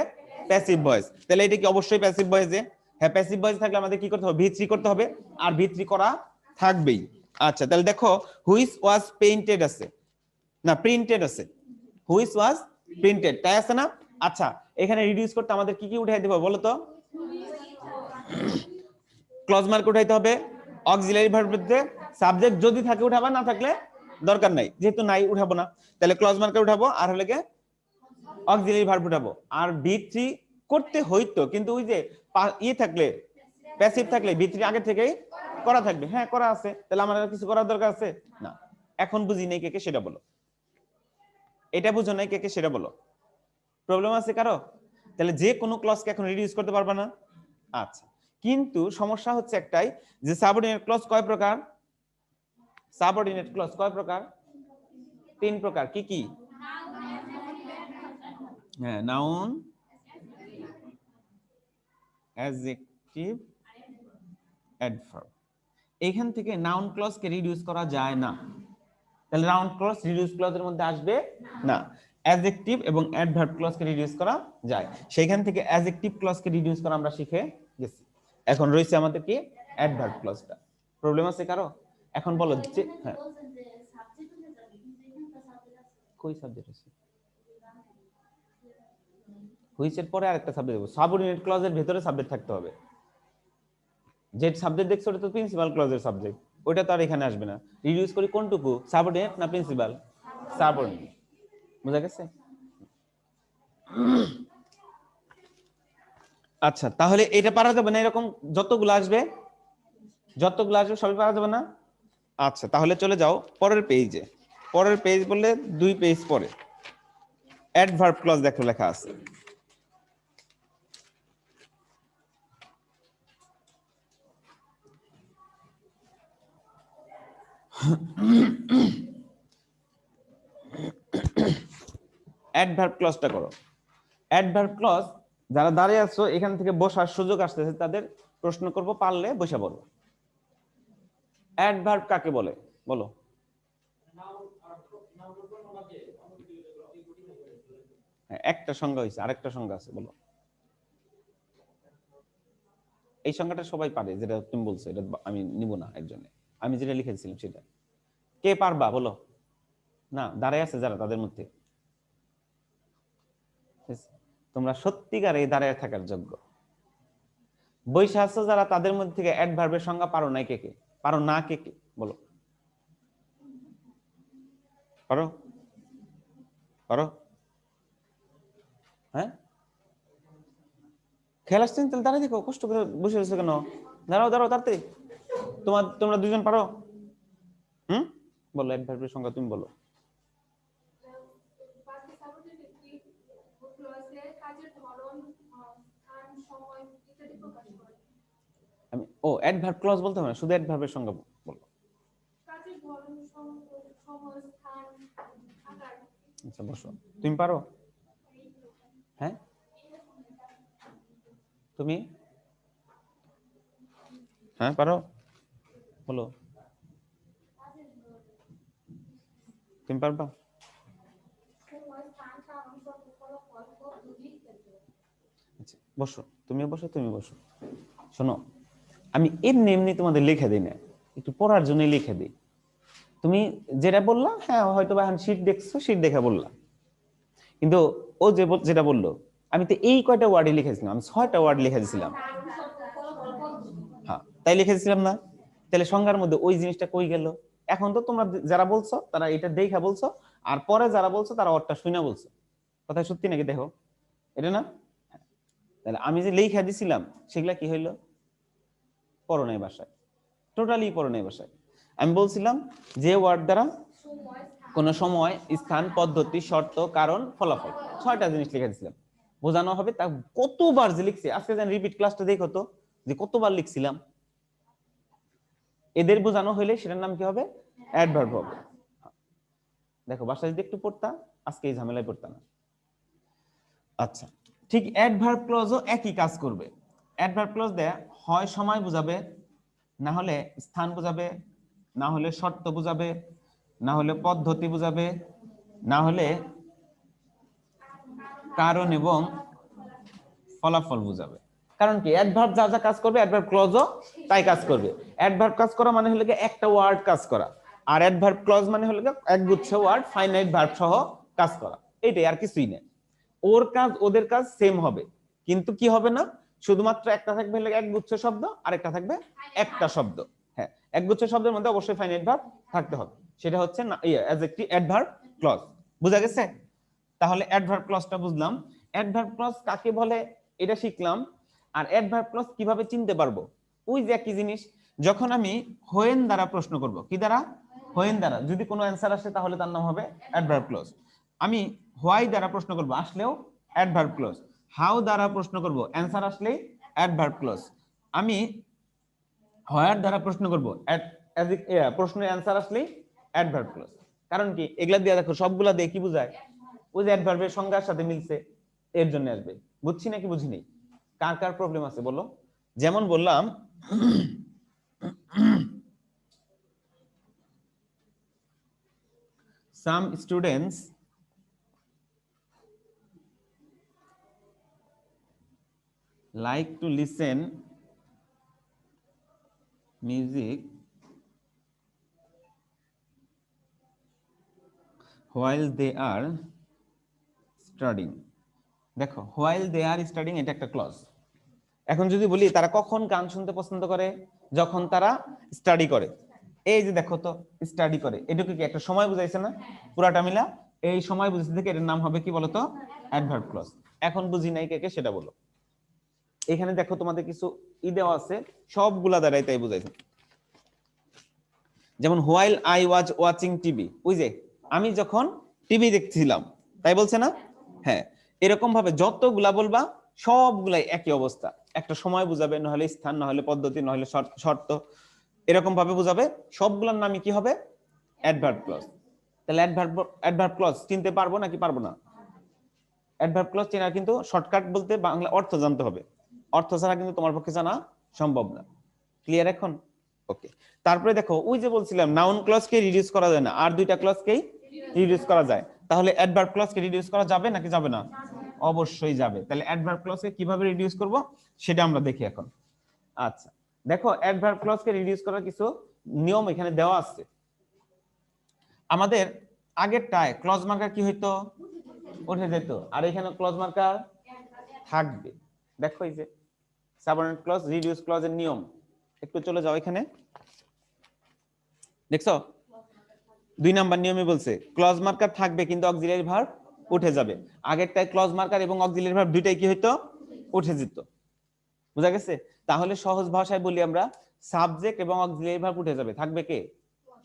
Passive voice. তাহলে এটা কি অবশ্যই প্যাসিভ ভয়েসে? হ্যাঁ, প্যাসিভ ভয়েস থাকলে আমাদের কি করতে হবে? ভি3 করতে হবে, আর ভি3 করা থাকবেই। আচ্ছা তাহলে দেখো হুইচ ওয়াজ পেইন্টেড আছে না প্রিন্টেড আছে? হুইচ ওয়াজ প্রিন্টেড, তাই আছে না? আচ্ছা এখানে রিডিউস করতে আমাদের কি কি উঠাই দেব বলো তো? ক্লজ মার্ক উঠাইতে হবে, অক্সিলারি ভার্বতে সাবজেক্ট যদি থাকে উঠাবা, না থাকলে দরকার নাই, যেহেতু নাই উঠাবো না। তাহলে ক্লজ মার্কার উঠাবো, আর হলে কি অক্সিলারি ভার্ব উঠাবো। আর ভি3 করতে হইতো, কিন্তু ওই যে থাকলে প্যাসিভ থাকলে ভি3 আগে থেকেই করা থাকবে। হ্যাঁ করা আছে, তাহলে আমাদের কিছু করার দরকার আছে না। এখন বুঝি নাই কে কে সেটা বলো। এটা বুঝো নাই কে কে সেটা বলো। প্রবলেম আছে কারো? তাহলে যে কোনো ক্লজকে এখন রিডিউস করতে পারবা না। আচ্ছা কিন্তু সমস্যা হচ্ছে একটাই, যে সাবঅর্ডিনেট ক্লজ কয় প্রকার? সাবঅর্ডিনেট ক্লজ কয় প্রকার? 3 প্রকার। কি কি? হ্যাঁ, নাউন, অ্যাডজেক্টিভ, অ্যাডভার্ব। এখান থেকে নাউন ক্লজকে রিডিউস করা যায় না, তাহলে নাউন ক্লজ রিডিউস ক্লজের মধ্যে আসবে না। অ্যাডজেক্টিভ এবং অ্যাডভার্ব ক্লজকে রিডিউস করা যায়, সেখান থেকে অ্যাডজেক্টিভ ক্লজকে রিডিউস করা আমরা শিখে গেছি। এখন রয়েছে আমাদের কি অ্যাডভার্ব ক্লজটা। প্রবলেম আছে কারো? এখন বলো যে হ্যাঁ কই সাবজেক্ট আছে? হুইচের পরে আরেকটা সাবজেক্ট দেব। সাবঅর্ডিনেট ক্লজের ভিতরে সাবজেক্ট থাকতে হবে। যে সাবজেক্ট দেখছো ওটা তো প্রিন্সিপাল ক্লজের সাবজেক্ট, ওটা তো আর এখানে আসবে না। রিডিউস করি কোনটুকু? সাবঅর্ডিনেট না প্রিন্সিপাল? সাবঅর্ডিনেট। বুঝা গেছে? আচ্ছা তাহলে এটা পারা যাবে না, এরকম যতগুলো আসবে সবই পারা যাবে না। আচ্ছা তাহলে চলে যাও পরের পেজে। পরের পেজ বললে 2 পেজ পরে অ্যাডভার্ব ক্লজ দেখো লেখা আছে। অ্যাডভার্ব ক্লজটা করো। অ্যাডভার্ব ক্লজ যারা দাঁড়িয়ে আছো এখান থেকে বসার সুযোগ আসতেছে তাদের প্রশ্ন করব, পারলে বসে পড়ো। অ্যাডভার্ব কাকে বলে বলো? একটা সংজ্ঞা হয়েছে, আরেকটা সংজ্ঞা আছে, বলো। এই সংজ্ঞাটা সবাই পারে, যেটা তুমি বলছো এটা আমি নিব না এর জন্য। আমি যেটা লিখেছিলাম সেটা কে পারবা বলো? না, দাঁড়ায় আছে যারা তাদের মধ্যে তোমরা সত্যিকার এই দাঁড়ায় থাকার যোগ্য। বৈশা আছো যারা তাদের মধ্যে থেকে অ্যাডভার্বের সংজ্ঞা পারো নাই কে কে? পারো না কে কে বলো? পারো? পারো? হ্যাঁ, খেয়াল আসছেন? তাহলে দাঁড়িয়ে দেখো, কষ্ট করে বসে রয়েছে কেন? দাঁড়াও দাঁড়াও তাড়াতাড়ি। তোমরা দুজন পারো? বলো অ্যাডভার্বের সংজ্ঞা তুমি বলো। আমি অ্যাডভার্ব ক্লজ বলতে হবে না, শুধু অ্যাডভার্বের সংজ্ঞা বলো। আচ্ছা বসো, তুমি পারো? হ্যাঁ, তুমি? হ্যাঁ পারো, বলো। তুমি পারবা? আচ্ছা বসো, তুমিও বসো, তুমি বসো। শোনো, আমি এমনি এমনি তোমাদের লিখে দিই না, একটু পড়ার জন্য লিখে দিই। তুমি যেটা বললা, হ্যাঁ হয়তো বা শীট দেখছো, শীট দেখে বললা, কিন্তু ও যেটা বললো, আমি তো এই কয়টা ওয়ার্ডে লিখেছিলাম, আমি 6টা ওয়ার্ড লিখে দিয়েছিলাম। হ্যাঁ, তাই লিখে দিয়েছিলাম না? তাহলে সংজ্ঞার মধ্যে ওই জিনিসটা কই গেল? এখন তো তোমরা যারা বলছো তারা এটা দেখা বলছো, আর পরে যারা বলছো তারা ওরটা শুনে বলছো। কথা সত্যি নাকি দেখো, এটা না? তাহলে আমি যে লিখে দিছিলাম সেগুলা কি হইলো? পড়ো নাই বাসায়, টোটালি পড়ো নাই বাসায়। আমি বলছিলাম যে ওয়ার্ড দ্বারা কোন সময়, স্থান, পদ্ধতি, শর্ত, কারণ, ফলাফল, 6টা জিনিস লিখে দিছিলাম, বোঝানো হবে। তা কতবার যে লিখছি, আজকে যেন রিপিট ক্লাসটা দেখো তো যে কতবার লিখছিলাম। এদের বোঝানো হইলে সেটার নাম কি হবে? অ্যাডভার্ব হবে। দেখো বাসায় যদি একটু পড়তা আজকে এই ঝামেলায় পড়তা না। আচ্ছা, ঠিক অ্যাডভার্ব ক্লজও একই কাজ করবে। অ্যাডভার্ব ক্লজ দেয়া হয় সময় বোঝাবে, না হলে স্থান বোঝাবে, না হলে শর্ত বোঝাবে, না হলে পদ্ধতি বোঝাবে, না হলে কারণ এবং ফলাফল বোঝাবে। কারণ কি, অ্যাডভার্ব যা যা কাজ করবে অ্যাডভার্ব ক্লজও তাই কাজ করবে। অ্যাডভার্ব কাজ করা মানে হলো একটা ওয়ার্ড কাজ করা, আর অ্যাডভার্ব ক্লজ মানে হলো একগুচ্ছ ওয়ার্ড ফাইনাইট ভার্ব সহ কাজ করা, এটাই, আর কিছুই না। ওর কাজ ওদের কাজ সেম হবে, কিন্তু কি হবে না, শুধুমাত্র একটা থাকবে একগুচ্ছ শব্দ, আর একটা থাকবে একটা শব্দ। হ্যাঁ, একগুচ্ছ শব্দের মধ্যে অবশ্যই ফাইনাইট ভার্ব থাকতে হবে, সেটা হচ্ছে না অ্যাডজেক্টিভ অ্যাডভার্ব ক্লজ। বুঝা গেছে? তাহলে অ্যাডভার্ব ক্লজটা বুঝলাম। অ্যাডভার্ব ক্লজ কাকে বলে এটা শিখলাম। আর অ্যাডভার্ব ক্লজ কিভাবে চিনতে পারবো? ওই যে একই জিনিস, যখন আমি হোয়েন দ্বারা প্রশ্ন করব, কি দ্বারা? হোয়েন দ্বারা। যদি কোনো অ্যান্সার আসে তাহলে তার নাম হবে অ্যাডভার্ব ক্লজ। আমি হোয়াই দ্বারা প্রশ্ন করব, আসলেও অ্যাডভার্ব ক্লজ। হাউ দ্বারা প্রশ্ন করব, অ্যান্সার আসলেই অ্যাডভার্ব ক্লজ। আমি হোয়ার দ্বারা প্রশ্ন করব, প্রশ্নের অ্যান্সার আসলেই অ্যাডভার্ব ক্লজ। কারণ কি, এগুলা দিয়ে দেখো সবগুলা দিয়ে কি বোঝায়? ওই যে অ্যাডভার্বের সংজ্ঞার সাথে মিলছে, এর জন্য আসবে। বুঝছি নাকি বুঝি নেই? কার কার প্রবলেম আছে বলো? যেমন বললাম, some students like to listen music while they are studying। দেখো, while they are studying এটা একটা ক্লজ। এখন যদি বলি তারা কখন গান শুনতে পছন্দ করে? যখন তারা স্টাডি করে। এই যে দেখো তো, স্টাডি করে, এটুকু কি একটা সময় বুঝাইছে না? পুরাটা মিলা এই সময় বুঝাইছে থেকে এটার নাম হবে কি বলতো? Adverb clause. এখন বুঝি নাই কে কে সেটা বলো। এখানে দেখো তোমাদের কিছু দেওয়া আছে, সবগুলা দ্বারাই তাই বুঝাইছে। যেমন while I was watching TV, ওই যে আমি যখন টিভি দেখছিলাম, তাই বলছে না? হ্যাঁ, এরকম ভাবে যতগুলা বলবা সবগুলাই একই অবস্থা, একটা সময় বুঝাবে, নাহলে স্থান, নাহলে পদ্ধতি, নাহলে শর্ত, এরকম ভাবে বুঝাবে। সবগুলোর নামই কি হবে? Adverb clause. তাহলে অ্যাডভার্ব ক্লজ চিনতে পারবো নাকি পারবো না? অ্যাডভার্ব ক্লজ চেনার কিন্তু শর্টকাট বলতে বাংলা অর্থ জানতে হবে, অর্থ ছাড়া কিন্তু তোমার পক্ষে জানা সম্ভব না। ক্লিয়ার এখন? ওকে। তারপরে দেখো, ওই যে বলছিলাম নাউন ক্লজকে রিডিউস করা যায় না, আর দুইটা ক্লজকেই রিডিউস করা যায়। তাহলে অ্যাডভার্ব ক্লজকে রিডিউস করা যাবে নাকি যাবে না? অবশ্যই যাবে। তাহলে অ্যাডভার্ব ক্লজকে কিভাবে রিডিউস করব সেটা আমরা দেখি এখন। আচ্ছা, দেখো অ্যাডভার্ব ক্লজকে রিডিউস করার কিছু নিয়ম এখানে দেওয়া আছে। আমাদের আগেরটায় ক্লজ মার্কার কি হইতো? উঠে যেত। আর এখানে ক্লজ মার্কার থাকবে। দেখো এই যে সাবঅর্ডিনেট ক্লজ, রিডিউস ক্লজের নিয়ম, একটু চলে যাও এখানে। দেখছো 2 নাম্বার নিয়মে বলছে ক্লজ মার্কার থাকবে কিন্তু অক্সিলারি ভার্ব উঠে যাবে। আগেরটায় ক্লজ মার্কার এবং অক্সিলারি ভার্ব দুইটাই কি হইতো? উঠে যেত। বুঝা গেছে? তাহলে সহজ ভাষায় বলি আমরা, সাবজেক্ট এবং অক্সিলারি ভার্ব উঠে যাবে, থাকবে কে?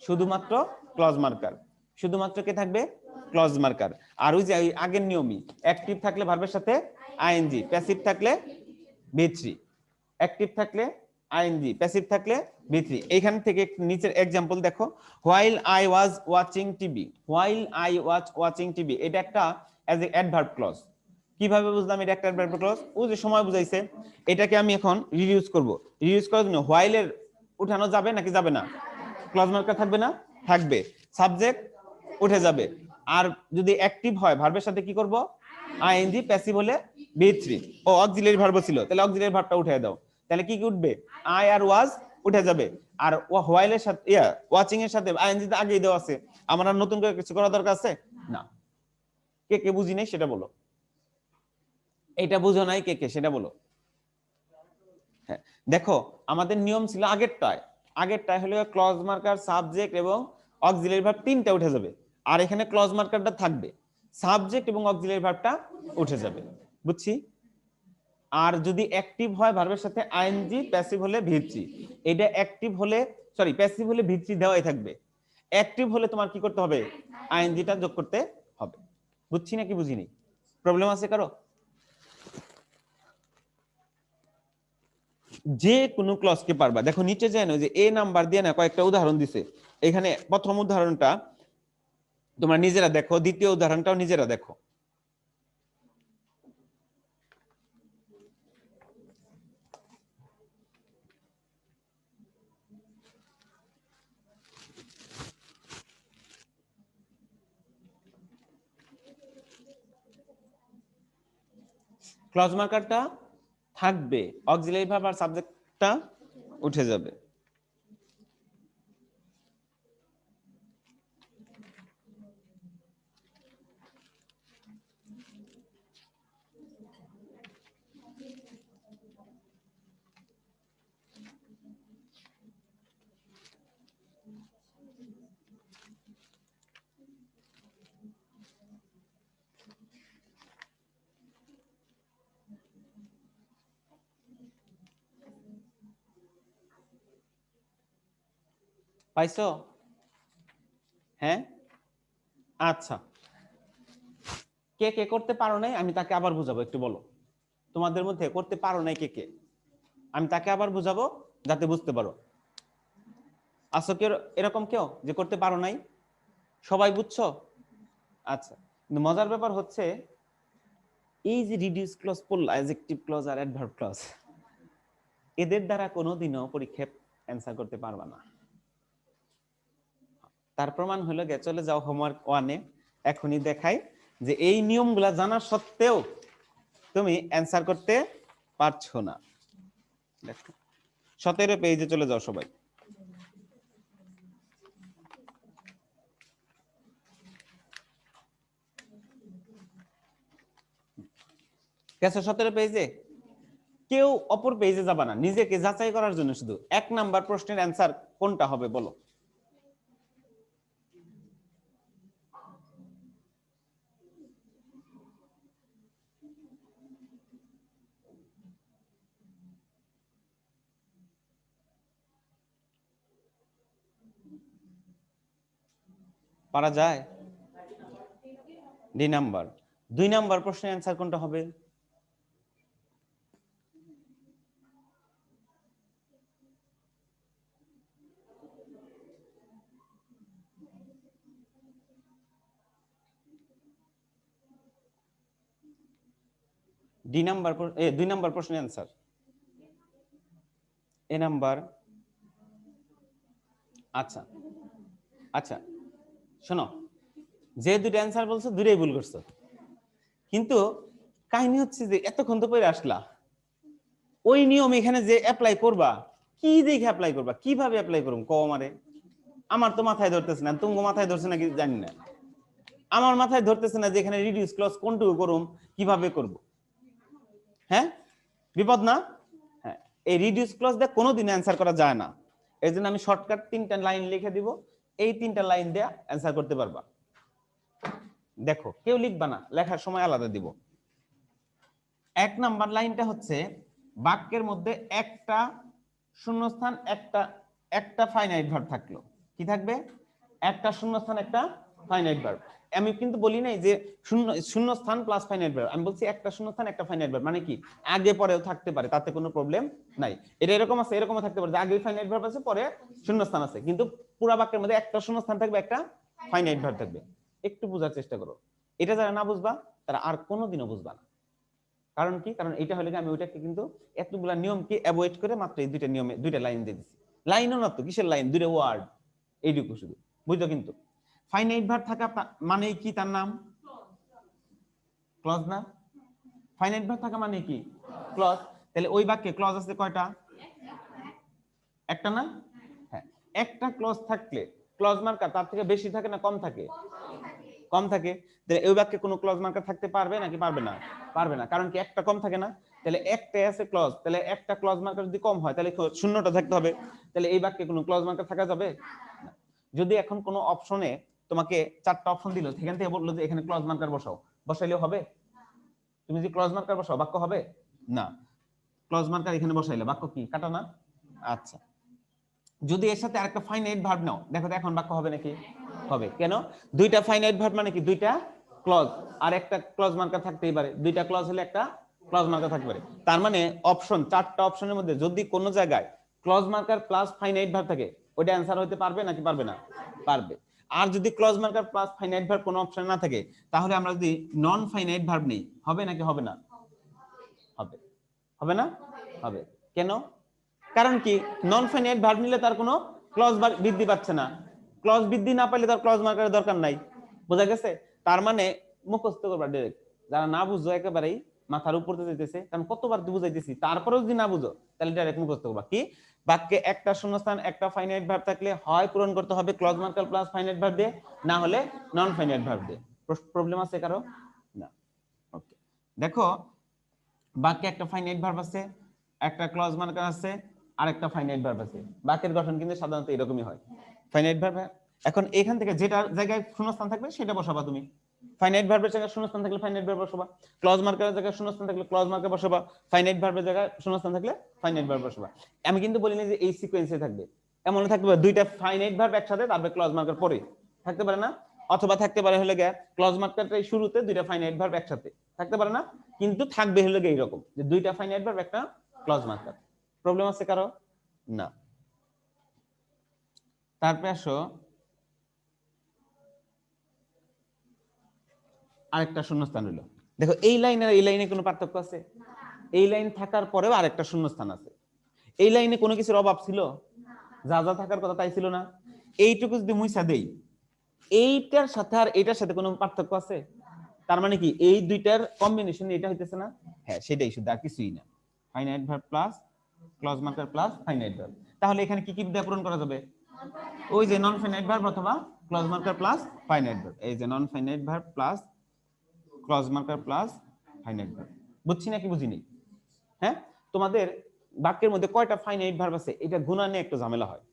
শুধুমাত্র ক্লজ মার্কার। শুধুমাত্র কে থাকবে? Clause marker. আর ওই যে আগের নিয়মই, অ্যাক্টিভ থাকলে ভার্বের সাথে আইএনজি, প্যাসিভ থাকলে ভি3, অ্যাক্টিভ থাকলে আইএনজি, প্যাসিভ থাকলে ভি3। এইখান থেকে নিচের एग्जांपल দেখো, while I was watching TV, while I was watching TV, এটা একটা অ্যাজ এ অ্যাডভার্ব ক্লজ। কিভাবে বুঝলাম এটা একটা অ্যাডভার্ব ক্লজ? ও যে সময় বুঝাইছে, এটাকে আমি এখন রিডিউস করব। রিডিউস করার জন্য হোয়াইলের উঠানো যাবে নাকি যাবে না? ক্লজ মার্কার থাকবে না? থাকবে। সাবজেক্ট উঠে যাবে। আর যদি অ্যাক্টিভ হয় ভার্বের সাথে কি করব? আইএনজি, প্যাসিভ হলে ভি3। ও অক্সিলারি ভার্ব ছিল, তাহলে অক্সিলারি ভার্বটা উঠে দাও। তাহলে কি কি উঠবে? আই আর ওয়াজ উঠে যাবে। আর হোয়াইলের সাথে ওয়াচিং এর সাথে আইএনজি তো আগেই দেওয়া আছে, আমার আর নতুন করে কিছু করা দরকার আছে না। কে কে বুঝি নাই সেটা বলো, এটা বুঝো নাই কে কে সেটা বলো। হ্যাঁ, দেখো আমাদের নিয়ম ছিল আগেরটায় হলো ক্লজ মার্কার, সাবজেক্ট এবং অক্সিলারি ভার্ব তিনটা উঠে যাবে। আর এখানে ক্লজ মার্কারটা থাকবে, সাবজেক্ট এবং অক্সিলারি ভার্বটা উঠে যাবে। বুঝছি? আর যদি অ্যাক্টিভ হয় ভার্বের সাথে আইএনজি, প্যাসিভ হলে ভি3। এটা অ্যাক্টিভ হলে, সরি প্যাসিভ হলে ভি3 দেওয়াই থাকবে। অ্যাক্টিভ হলে তোমার কি করতে হবে? আইএনজিটা যোগ করতে হবে। বুঝছি নাকি বুঝিনি? প্রবলেম আছে কারো? যে কোনো ক্লজকে পারবা। দেখো নিচে জানো যে এ নাম্বার দিয়ে না কয়েকটা উদাহরণ দিছে। এখানে প্রথম উদাহরণটা তোমরা নিজেরা দেখো, দ্বিতীয় উদাহরণটাও নিজেরা দেখো। ক্লজ মার্কারটা থাকবে, অক্সিলারি ভার্ব আর সাবজেক্টটা উঠে যাবে। পাইছো? হ্যাঁ, আচ্ছা। কে কে করতে পারো নাই আমি তাকে আবার বুঝাবো, একটু বলো। তোমাদের মধ্যে করতে পারো নাই কে কে? আমি তাকে আবার বুঝাবো যাতে বুঝতে পারো। আছো কেউ এরকম কেউ যে করতে পারো নাই? সবাই বুঝছো? আচ্ছা, কিন্তু মজার ব্যাপার হচ্ছে এই যে রিডিউস ক্লজ পড়লা, অ্যাডজেক্টিভ ক্লজ আর অ্যাডভার্ব ক্লজ, এদের দ্বারা কোনোদিনও পরীক্ষায় অ্যান্সার করতে পারবা না। তার প্রমাণ হলো গে, চলে যাও হোমওয়ার্ক 1-এ, এখনই দেখাই যে এই নিয়মগুলা জানা সত্ত্বেও তুমি অ্যান্সার করতে পারছো না। দেখো 17 পেজে চলে যাও সবাই। গেছো 17 পেজে? কেউ অপর পেজে যাবা না, নিজেকে যাচাই করার জন্য শুধু 1 নাম্বার প্রশ্নের অ্যান্সার কোনটা হবে বলো। পারা যায়? D number. 2 নাম্বার প্রশ্নের অ্যান্সার কোনটা হবে? ডি নাম্বার 2 নাম্বার প্রশ্নের অ্যান্সার এ নাম্বার। আচ্ছা আচ্ছা শোনো, যে দুটো অ্যান্সার বলছো দুটোই ভুল করছো, কিন্তু কাহিনী হচ্ছে যে এতক্ষণ তো পরে আসলা, ওই নিয়ম এখানে যে অ্যাপ্লাই করবা, কি দেখে অ্যাপ্লাই করবা, কিভাবে অ্যাপ্লাই করুম কও আমারে। আমার তো মাথায় ধরতেছে না, তুমি মাথায় ধরছে নাকি জানি না, আমার মাথায় ধরতেছে না যে এখানে রিডিউস ক্লজ কোনটুকু করুম, কিভাবে করব। হ্যাঁ বিপদ না? হ্যাঁ, এই রিডিউস ক্লজ দিয়ে কোনোদিন অ্যান্সার করা যায় না। এই জন্য আমি শর্টকাট 3টা লাইন লিখে দিব, এই 3টা লাইন দিয়ে অ্যান্সার করতে পারবা। দেখো কেউ লিখবা না, লেখার সময় আলাদা দিব। 1 নাম্বার লাইনটা হচ্ছে বাক্যের মধ্যে একটা শূন্যস্থান একটা ফাইনাইট ভার্ব থাকলো। কি থাকবে? একটা শূন্যস্থান একটা ফাইনাইট ভার্ব। আমি কিন্তু বলি নাই যে শূন্যস্থান প্লাস ফাইনাইট ভার্ব, আমি বলছি একটা শূন্যস্থান একটা ফাইনাইট ভার্ব। মানে কি, আগে পরেও থাকতে পারে, তাতে কোনো প্রবলেম নাই। এটা এরকম আছে, এরকমও থাকতে পারে যে আগে ফাইনাইট ভার্ব আছে পরে শূন্যস্থান আছে, কিন্তু পুরো বাক্যের মধ্যে একটা শূন্যস্থান থাকবে একটা ফাইনাইট ভার্ব থাকবে। একটু বোঝার চেষ্টা করো, এটা যারা না বুঝবা তারা আর কোনোদিনও বুঝবা না। কারণ কি? কারণ এটা হলে আমি ওইটাকে কিন্তু এতগুলা নিয়মকে অ্যাভয়েড করে মাত্র এই দুইটা নিয়মে দুইটা লাইন দিয়ে দিচ্ছি। লাইনও না তো, কিসের লাইন, দুইটা ওয়ার্ড, এইটুকু শুধু বুঝতো। কিন্তু ফাইনাইট ভার্ব থাকা মানে কি, তার নাম ক্লজ না? ফাইনাইট ভার্ব থাকা মানে কি? ক্লজ। তাহলে ওই বাক্যে ক্লজ আছে কয়টা? একটা না? হ্যাঁ, একটা ক্লজ থাকলে ক্লজ মার্কার তার থেকে বেশি থাকে না কম থাকে? কম থাকে। তাহলে এই বাক্যে কোনো ক্লজ মার্কার থাকতে পারবে নাকি পারবে না? পারবে না, কারণ কি একটা কম থাকে না। তাহলে একটাই আছে ক্লজ, তাহলে একটা ক্লজ মার্কার যদি কম হয় তাহলে শূন্যটা থাকতে হবে। তাহলে এই বাক্যে কোনো ক্লজ মার্কার থাকা যাবে না। যদি এখন কোনো অপশনে তোমাকে 4টা অপশন দিল, সেখান থেকে বললো যে এখানে ক্লজ মার্কার বসাও, বসাইলেও হবে? তুমি যদি ক্লজ মার্কার বসাও বাক্য হবে না। ক্লজ মার্কার এখানে বসাইলে বাক্য কি কাটা না? আচ্ছা, যদি এর সাথে আরেকটা ফাইনাইট ভার্ব নাও, দেখো তো এখন বাক্য হবে নাকি? হবে। কেন? দুইটা ফাইনাইট ভার্ব মানে কি, দুইটা ক্লজ আর একটা ক্লজ মার্কার থাকতেই পারে। দুইটা ক্লজ হলে একটা ক্লজ মার্কার থাকতে পারে। তার মানে অপশন, 4টা অপশনের মধ্যে যদি কোনো জায়গায় clause marker plus finite verb থাকে, ওটা অ্যান্সার হতে পারবে নাকি পারবে না? পারবে। আর যদি clause marker plus finite verb কোনো অপশন না থাকে, তাহলে আমরা যদি নন ফাইনাইট ভার্ব নেই, হবে নাকি হবে না? হবে। হবে না? হবে। কেন? কারণ কি, নন ফাইনাইট ভার্ব নিলে তার কোনো ক্লজ বৃদ্ধি পাচ্ছে না, ক্লজ বৃদ্ধি না পাইলে তার ক্লজ মার্কারের দরকার নাই। বোঝা গেছে? তার মানে মুখস্থ করবা ডাইরেক্ট। যারা না বুঝো একেবারেই মাথার উপর দিয়ে যেতেছে, কারণ কতবার বুঝাইতেছি, তারপরেও যদি না বুঝো তাহলে ডাইরেক্ট মুখস্থ করবা। কি, বাক্যে একটা শূন্যস্থান একটা ফাইনাইট ভার্ব থাকলে হয় পূরণ করতে হবে clause marker plus finite verb দিয়ে, না হলে নন ফাইনাইট ভার্ব দিয়ে। প্রবলেম আছে কারো? না। ওকে, দেখো বাক্যে একটা ফাইনাইট ভার্ব আছে, একটা ক্লজ মার্কার আছে, আর একটা ফাইনাইট ভার্ব আছে। বাক্যের গঠন কিন্তু সাধারণত এরকমই হয়, ফাইনাইট ভার্ব। এখন এখান থেকে যেটা জায়গায় শূন্যস্থান থাকবে সেটা বসাবা তুমি। ফাইনাইট ভার্বের জায়গায় শূন্যস্থান থাকলে ফাইনাইট ভার্ব বসাবা, ক্লজ মার্কারের জায়গায় শূন্যস্থান থাকলে ক্লজ মার্কার বসাবা, ফাইনাইট ভার্বের জায়গায় শূন্যস্থান থাকলে ফাইনাইট ভার্ব বসাবা। আমি কিন্তু বলিনি যে এই সিকোয়েন্সে থাকবে, এমন থাকতে পারে দুইটা ফাইনাইট ভার্ব একসাথে তারপরে ক্লজ মার্কার পরে থাকতে পারে না? অথবা থাকতে পারে হলে গিয়ে ক্লজ মার্কারটাই শুরুতে, দুইটা ফাইনাইট ভার্ব একসাথে থাকতে পারে না? কিন্তু থাকবে হলে গিয়ে এইরকম যে দুইটা ফাইনাইট ভার্ব একটা ক্লজ মার্কার। প্রবলেম আছে কারো? না। তারপরে আসো আরেকটা শূন্যস্থান হলো। দেখো এই লাইন আর এই লাইনে কোনো পার্থক্য আছে? এই লাইন থাকার পরেও আরেকটা শূন্যস্থান আছে। এই লাইনে কোনো কিছুর অভাব ছিল? যা যা থাকার কথা তাই ছিল না? এইটুকু যদি মুইসা দেই, এইটার সাথে আর এটার সাথে কোনো পার্থক্য আছে? তার মানে কি এই দুইটার কম্বিনেশন এটা হইতেছে না? হ্যাঁ, সেটাই, শুধু আর কিছুই না। Finite verb plus clause marker plus finite verb. তাহলে এখানে কি কি দিয়ে পূরণ করা যাবে? ওই যে নন ফাইনাইট ভার্ব অথবা clause marker plus finite verb. এই যে non finite verb plus clause marker plus finite verb. বুঝছি নাকি বুঝিনি? হ্যাঁ, তোমাদের বাক্যের মধ্যে কয়টা ফাইনাইট ভার্ব আছে এটা গুণা নিয়ে একটু ঝামেলা হয়,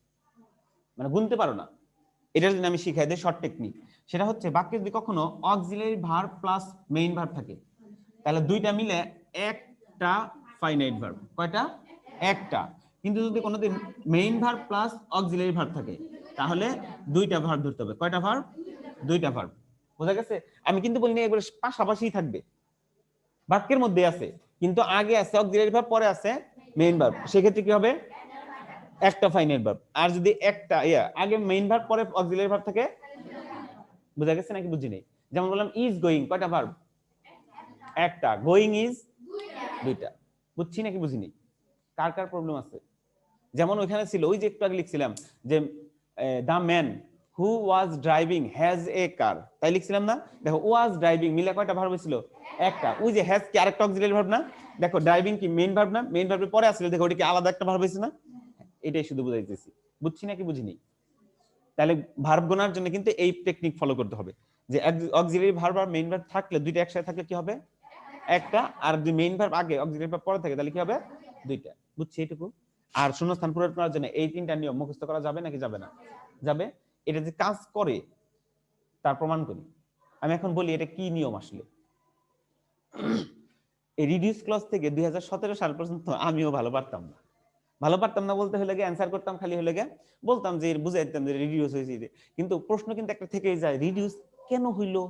মানে গুনতে পারো না। এটার জন্য আমি শিখাই দিই শর্ট টেকনিক। সেটা হচ্ছে বাক্যে যদি কখনো auxiliary verb plus main verb থাকে, তাহলে দুইটা মিলে একটা ফাইনাইট ভার্ব। কয়টা? একটা। কিন্তু যদি কোনোদিন main verb plus auxiliary verb থাকে, তাহলে দুইটা ভার্ব ধরতে হবে। কয়টা ভার্ব? দুইটা ভার্ব। বোঝা গেছে? আমি কিন্তু বলিনি এগুলো পাশাপাশি থাকবে, বাক্যের মধ্যে আছে, কিন্তু আগে আছে অক্সিলারি ভার্ব, পরে আছে মেইন ভার্ব। সেক্ষেত্রে কি হবে? একটা ফাইনাইট ভার্ব। আর যদি একটা আগে মেইন ভার্ব পরে অক্সিলারি ভার্ব থাকে, বোঝা গেছে নাকি বুঝি নেই? যেমন বললাম ইজ গোয়িং, কয়টা ভার্ব? একটা। গোয়িং ইজ দুইটা। বুঝছি নাকি বুঝিনি? কার কার প্রবলেম আছে? যেমন ওইখানে ছিল, ওই যে একটু আগে লিখছিলাম যে the man who was driving has a car, তাই লিখছিলাম না? দেখো ওয়াজ ড্রাইভিং মিলে কয়টা ভার্ব ছিল? একটা। ওই যে হ্যাজ কি আরেকটা অক্সিলারি ভার্ব না? দেখো ড্রাইভিং কি মেইন ভার্ব না? মেইন ভার্বের পরে আসলে দেখো ওটা কি আলাদা একটা ভার্ব হইছে না? এটাই শুধু বুঝাইতেছি। বুঝছি নাকি বুঝিনি? তাহলে ভার্ব গোনার জন্য কিন্তু এই টেকনিক ফলো করতে হবে, যে অক্সিলারি ভার্ব আর মেইন ভার্ব থাকলে, দুইটা একসাথে থাকলে কি হবে? একটা। আর যদি মেইন ভার্ব আগে অক্সিলারি ভার্ব পরে থাকে তাহলে কি হবে? দুইটা। বুঝছি এটুকু? আর শূন্যস্থান পূরণ করার জন্য এই তিনটা নিয়ম মুখস্থ করা যাবে নাকি যাবে না? যাবে। এটা যে কাজ করে তার প্রমাণ করি। আমি এখন বলি এটা কি নিয়ম আসলে। এই রিডিউস ক্লজ থেকে 2017 সাল পর্যন্ত আমিও ভালো পারতাম না। ভালো পারতাম না বলতে হলে গিয়ে অ্যান্সার করতাম, খালি হলে গিয়ে বলতাম যে বুঝাই দিতাম যে রিডিউস হয়েছে, কিন্তু প্রশ্ন কিন্তু একটা থেকেই যায়, রিডিউস কেন হইলো?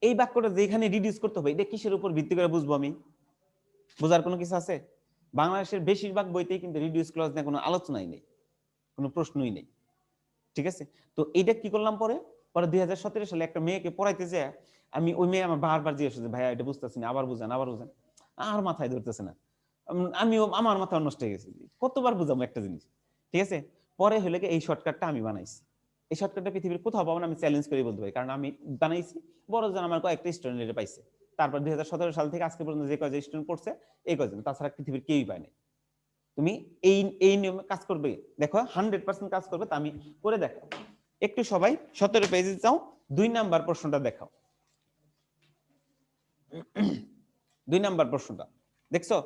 এই বাক্যটা যেখানে রিডিউস করতে হবে এটা কিসের উপর ভিত্তি করে বুঝবো আমি? বোঝার কোনো কিছু আছে? বাংলাদেশের বেশিরভাগ বইতেই কিন্তু রিডিউস ক্লজ নিয়ে কোনো আলোচনাই নেই, কোনো প্রশ্নই নেই। ঠিক আছে? তো এইটা কি করলাম পরে? পরে 2017 সালে একটা মেয়েকে পড়াইতে যায়, আমি ওই মেয়ে আমার বারবার জিজ্ঞেস করছে, ভাইয়া এটা বুঝতেছি না, আবার বুঝান আবার বুঝান। আর মাথায় ধরতেছে না। আমিও আমার মাথা নষ্ট হয়ে গেছে, কতবার বুঝাবো একটা জিনিস। ঠিক আছে? পরে হলে এই শর্টকাটটা আমি বানাইছি। এই শর্টকাটটা পৃথিবীর কোথাও পাবো না, আমি চ্যালেঞ্জ করে বলতে পারি, কারণ আমি বানাইছি। বড় জন আমার কয়েকটা স্টুডেন্ট এটা পাইছে। তারপর 2017 সাল থেকে আজকে পর্যন্ত যে কয়েকজন স্টুডেন্ট পড়ছে এই কয়েকজন, তাছাড়া পৃথিবীর কেউই পায় নাই। তুমি এই এই নিয়মে কাজ করবে, দেখো 100% কাজ করবে, তা আমি করে দেখো। একটু সবাই 17 পেজে যাও, 2 নাম্বার প্রশ্নটা দেখাও। 2 নাম্বার প্রশ্নটা দেখছো?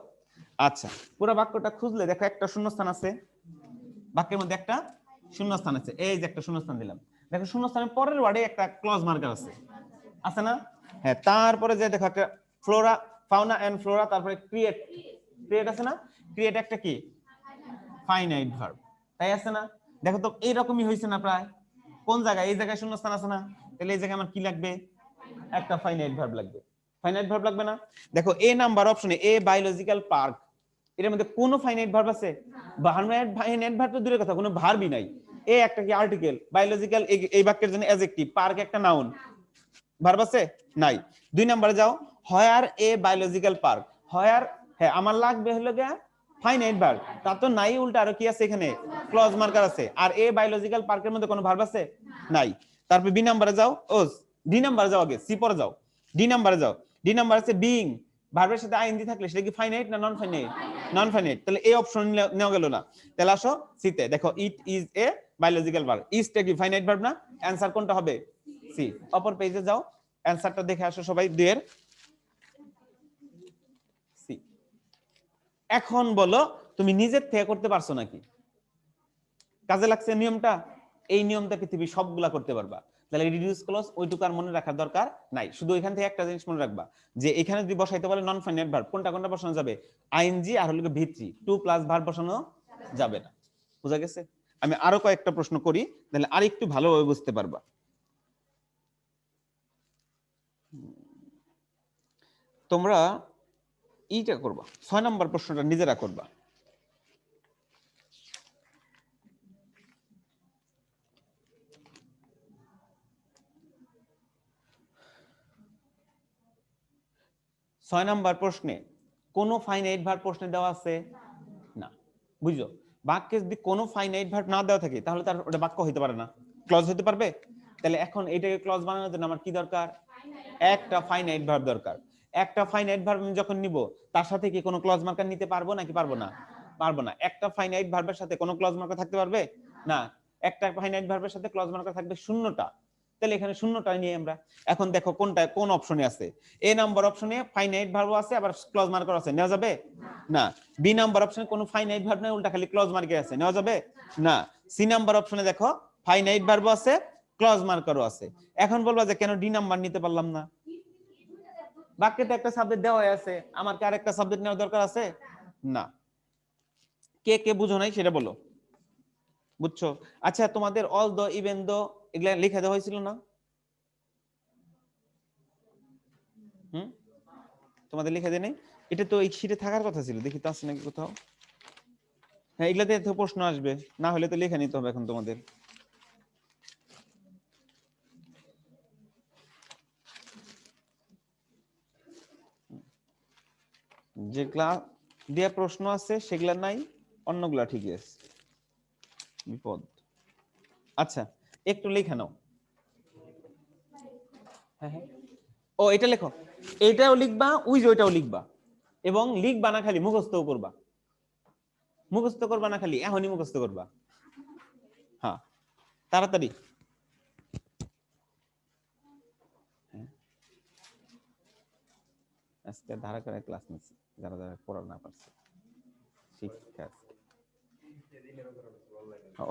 আচ্ছা, পুরো বাক্যটা খুঁজলে দেখো একটা শূন্যস্থান আছে, বাক্যের মধ্যে একটা শূন্যস্থান আছে, এই যে একটা শূন্যস্থান দিলাম। দেখো শূন্যস্থানের পরের ওয়ার্ডে একটা ক্লজ মার্কার আছে, আছে না? হ্যাঁ, তারপরে যে দেখো একটা ফ্লোরা, ফাউনা এন্ড ফ্লোরা, তারপরে ক্রিয়েট, ক্রিয়েট আছে না? ক্রিয়েট একটা কি ফাইনাইট ভার্ব, তাই আছে না? দেখো তো এইরকমই হয়েছে না প্রায়? কোন জায়গায়? এই জায়গায় শূন্যস্থান আছে না? তাহলে এই জায়গায় আমার কি লাগবে? একটা ফাইনাইট ভার্ব লাগবে। ফাইনাইট ভার্ব লাগবে না? দেখো এ নাম্বার অপশনে এ বায়োলজিক্যাল পার্ক, এর মধ্যে কোনো ফাইনাইট ভার্ব আছে? ফাইনাইট ভার্ব তো দূরের কথা, কোনো ভার্বই নাই। এ একটা কি আর্টিকেল, বায়োলজিক্যাল এই বাক্যের জন্য অ্যাডজেক্টিভ, পার্ক একটা নাউন, ভার্ব আছে? নাই। 2 নম্বরে যাও, হোয়ার এ বায়োলজিক্যাল পার্ক, হোয়ার, হ্যাঁ আমার লাগবে হলো গিয়া ফাইনাইট ভার্ব, তা তো নাই, উল্টা আরো কি আছে এখানে? ক্লজ মার্কার আছে। আর এ বায়োলজিক্যাল পার্কের মধ্যে কোনো ভার্ব আছে? নাই। তারপর বি নাম্বারে যাও, ও ডি নাম্বারে যাও, আগে সি পরে যাও, ডি নাম্বারে যাও। ডি নাম্বার আছে বিইং, ভার্বের সাথে আইএনজি থাকলে সেটা কি ফাইনাইট না নন ফাইনাইট? Non finite. তাহলে এই অপশন নেওয়া গেল না। তাহলে আসো সিতে, দেখো it is a biological verb, ইজটা কি ফাইনাইট ভার্ব না? অ্যানসার কোনটা হবে? সি। অপর পেজে যাও, অ্যানসারটা দেখে আসো সবাই, দুইয়ের সি। এখন বলো তুমি নিজের থেকে করতে পারছো নাকি? কাজে লাগছে নিয়মটা? এই নিয়মটা পৃথিবী সবগুলা করতে পারবা। তাহলে রিডিউস ক্লজ ওইটুকু আর মনে রাখার দরকার নাই। শুধু এখান থেকে একটা জিনিস মনে রাখবা, যে এখানে যদি বসাইতে বলে নন ফাইনাইট ভার্ব, কোনটা কোনটা বসানো যাবে? আইএনজি আর হলো ভিত্রি, টু প্লাস ভার্ব বসানো যাবে না। বুঝা গেছে? আমি আরো কয়েকটা প্রশ্ন করি, তাহলে আর একটু ভালোভাবে বুঝতে পারবা। তোমরা এইটা করবা, 6 নম্বর প্রশ্নটা নিজেরা করবা। ছয় নাম্বার প্রশ্নে কোনো ফাইনাইট ভার্ব প্রশ্নে দেওয়া আছে না? বুঝছো? বাক্যে যদি কোনো ফাইনাইট ভার্ব না দেওয়া থাকে তাহলে তার ওটা বাক্য হইতে পারে না, ক্লজ হতে পারবে? তাহলে এখন এটাকে ক্লজ বানানোর জন্য আমার কি দরকার? একটা ফাইনাইট ভার্ব দরকার। একটা ফাইনাইট ভার্ব আমি যখন নিব, তার সাথে কি কোনো ক্লজ মার্কার নিতে পারবো নাকি পারবো না? পারবো না। একটা ফাইনাইট ভার্বের সাথে কোনো ক্লজ মার্কার থাকতে পারবে না। একটা ফাইনাইট ভার্বের সাথে ক্লজ মার্কার থাকবে শূন্যটা। তাহলে এখানে শূন্যটা নিয়ে আমরা এখন দেখো কোনটা কোন অপশনে আছে। এ নাম্বার অপশনে ফাইনাইট ভার্ব আছে, আবার ক্লজ মার্কার আছে, নেওয়া যাবে না। বি নাম্বার অপশনে কোনো ফাইনাইট ভার্ব নাই, উল্টা খালি ক্লজ মার্কার আছে, নেওয়া যাবে না। সি নাম্বার অপশনে দেখো ফাইনাইট ভার্ব আছে, ক্লজ মার্কারও আছে। এখন বলবা যে কেন ডি নাম্বার নিতে পারলাম না? বাক্যে তো একটা সাবজেক্ট দেওয়া আছে, আমার কি আরেকটা সাবজেক্ট নেওয়ার দরকার আছে? না। কে কে বুঝো নাই সেটা বলো। বুঝছো? আচ্ছা, তোমাদের অল দো, ইভেন দো এগুলা লিখে দেওয়া হয়েছিল না? হুম, তোমাদের লিখে দেয় নাই? এটা তো এই শীটে থাকার কথা ছিল, দেখি তো আছে নাকি কোথাও। হ্যাঁ, এগুলাতে তো প্রশ্ন আসবে, না হলে তো লিখে নিতে হবে এখন তোমাদের। যেগুলা দিয়ে প্রশ্ন আছে সেগুলা নাই, অন্যগুলা ঠিকই আছে। বিপদ। আচ্ছা, একটু লিখে নাও। হ্যাঁ হ্যাঁ, ও এটা লেখো, এটাও লিখবা, ওই যে ওইটাও লিখবা, এবং লিখবা না খালি মুখস্থও করবা। মুখস্থ করবা না খালি, এখনই মুখস্থ করবা। হ্যাঁ, তাড়াতাড়ি। হ্যাঁ, আজকে ধারা করে ক্লাস নিচ্ছি, যারা যারা পড়া না পারছে শিক্ষা।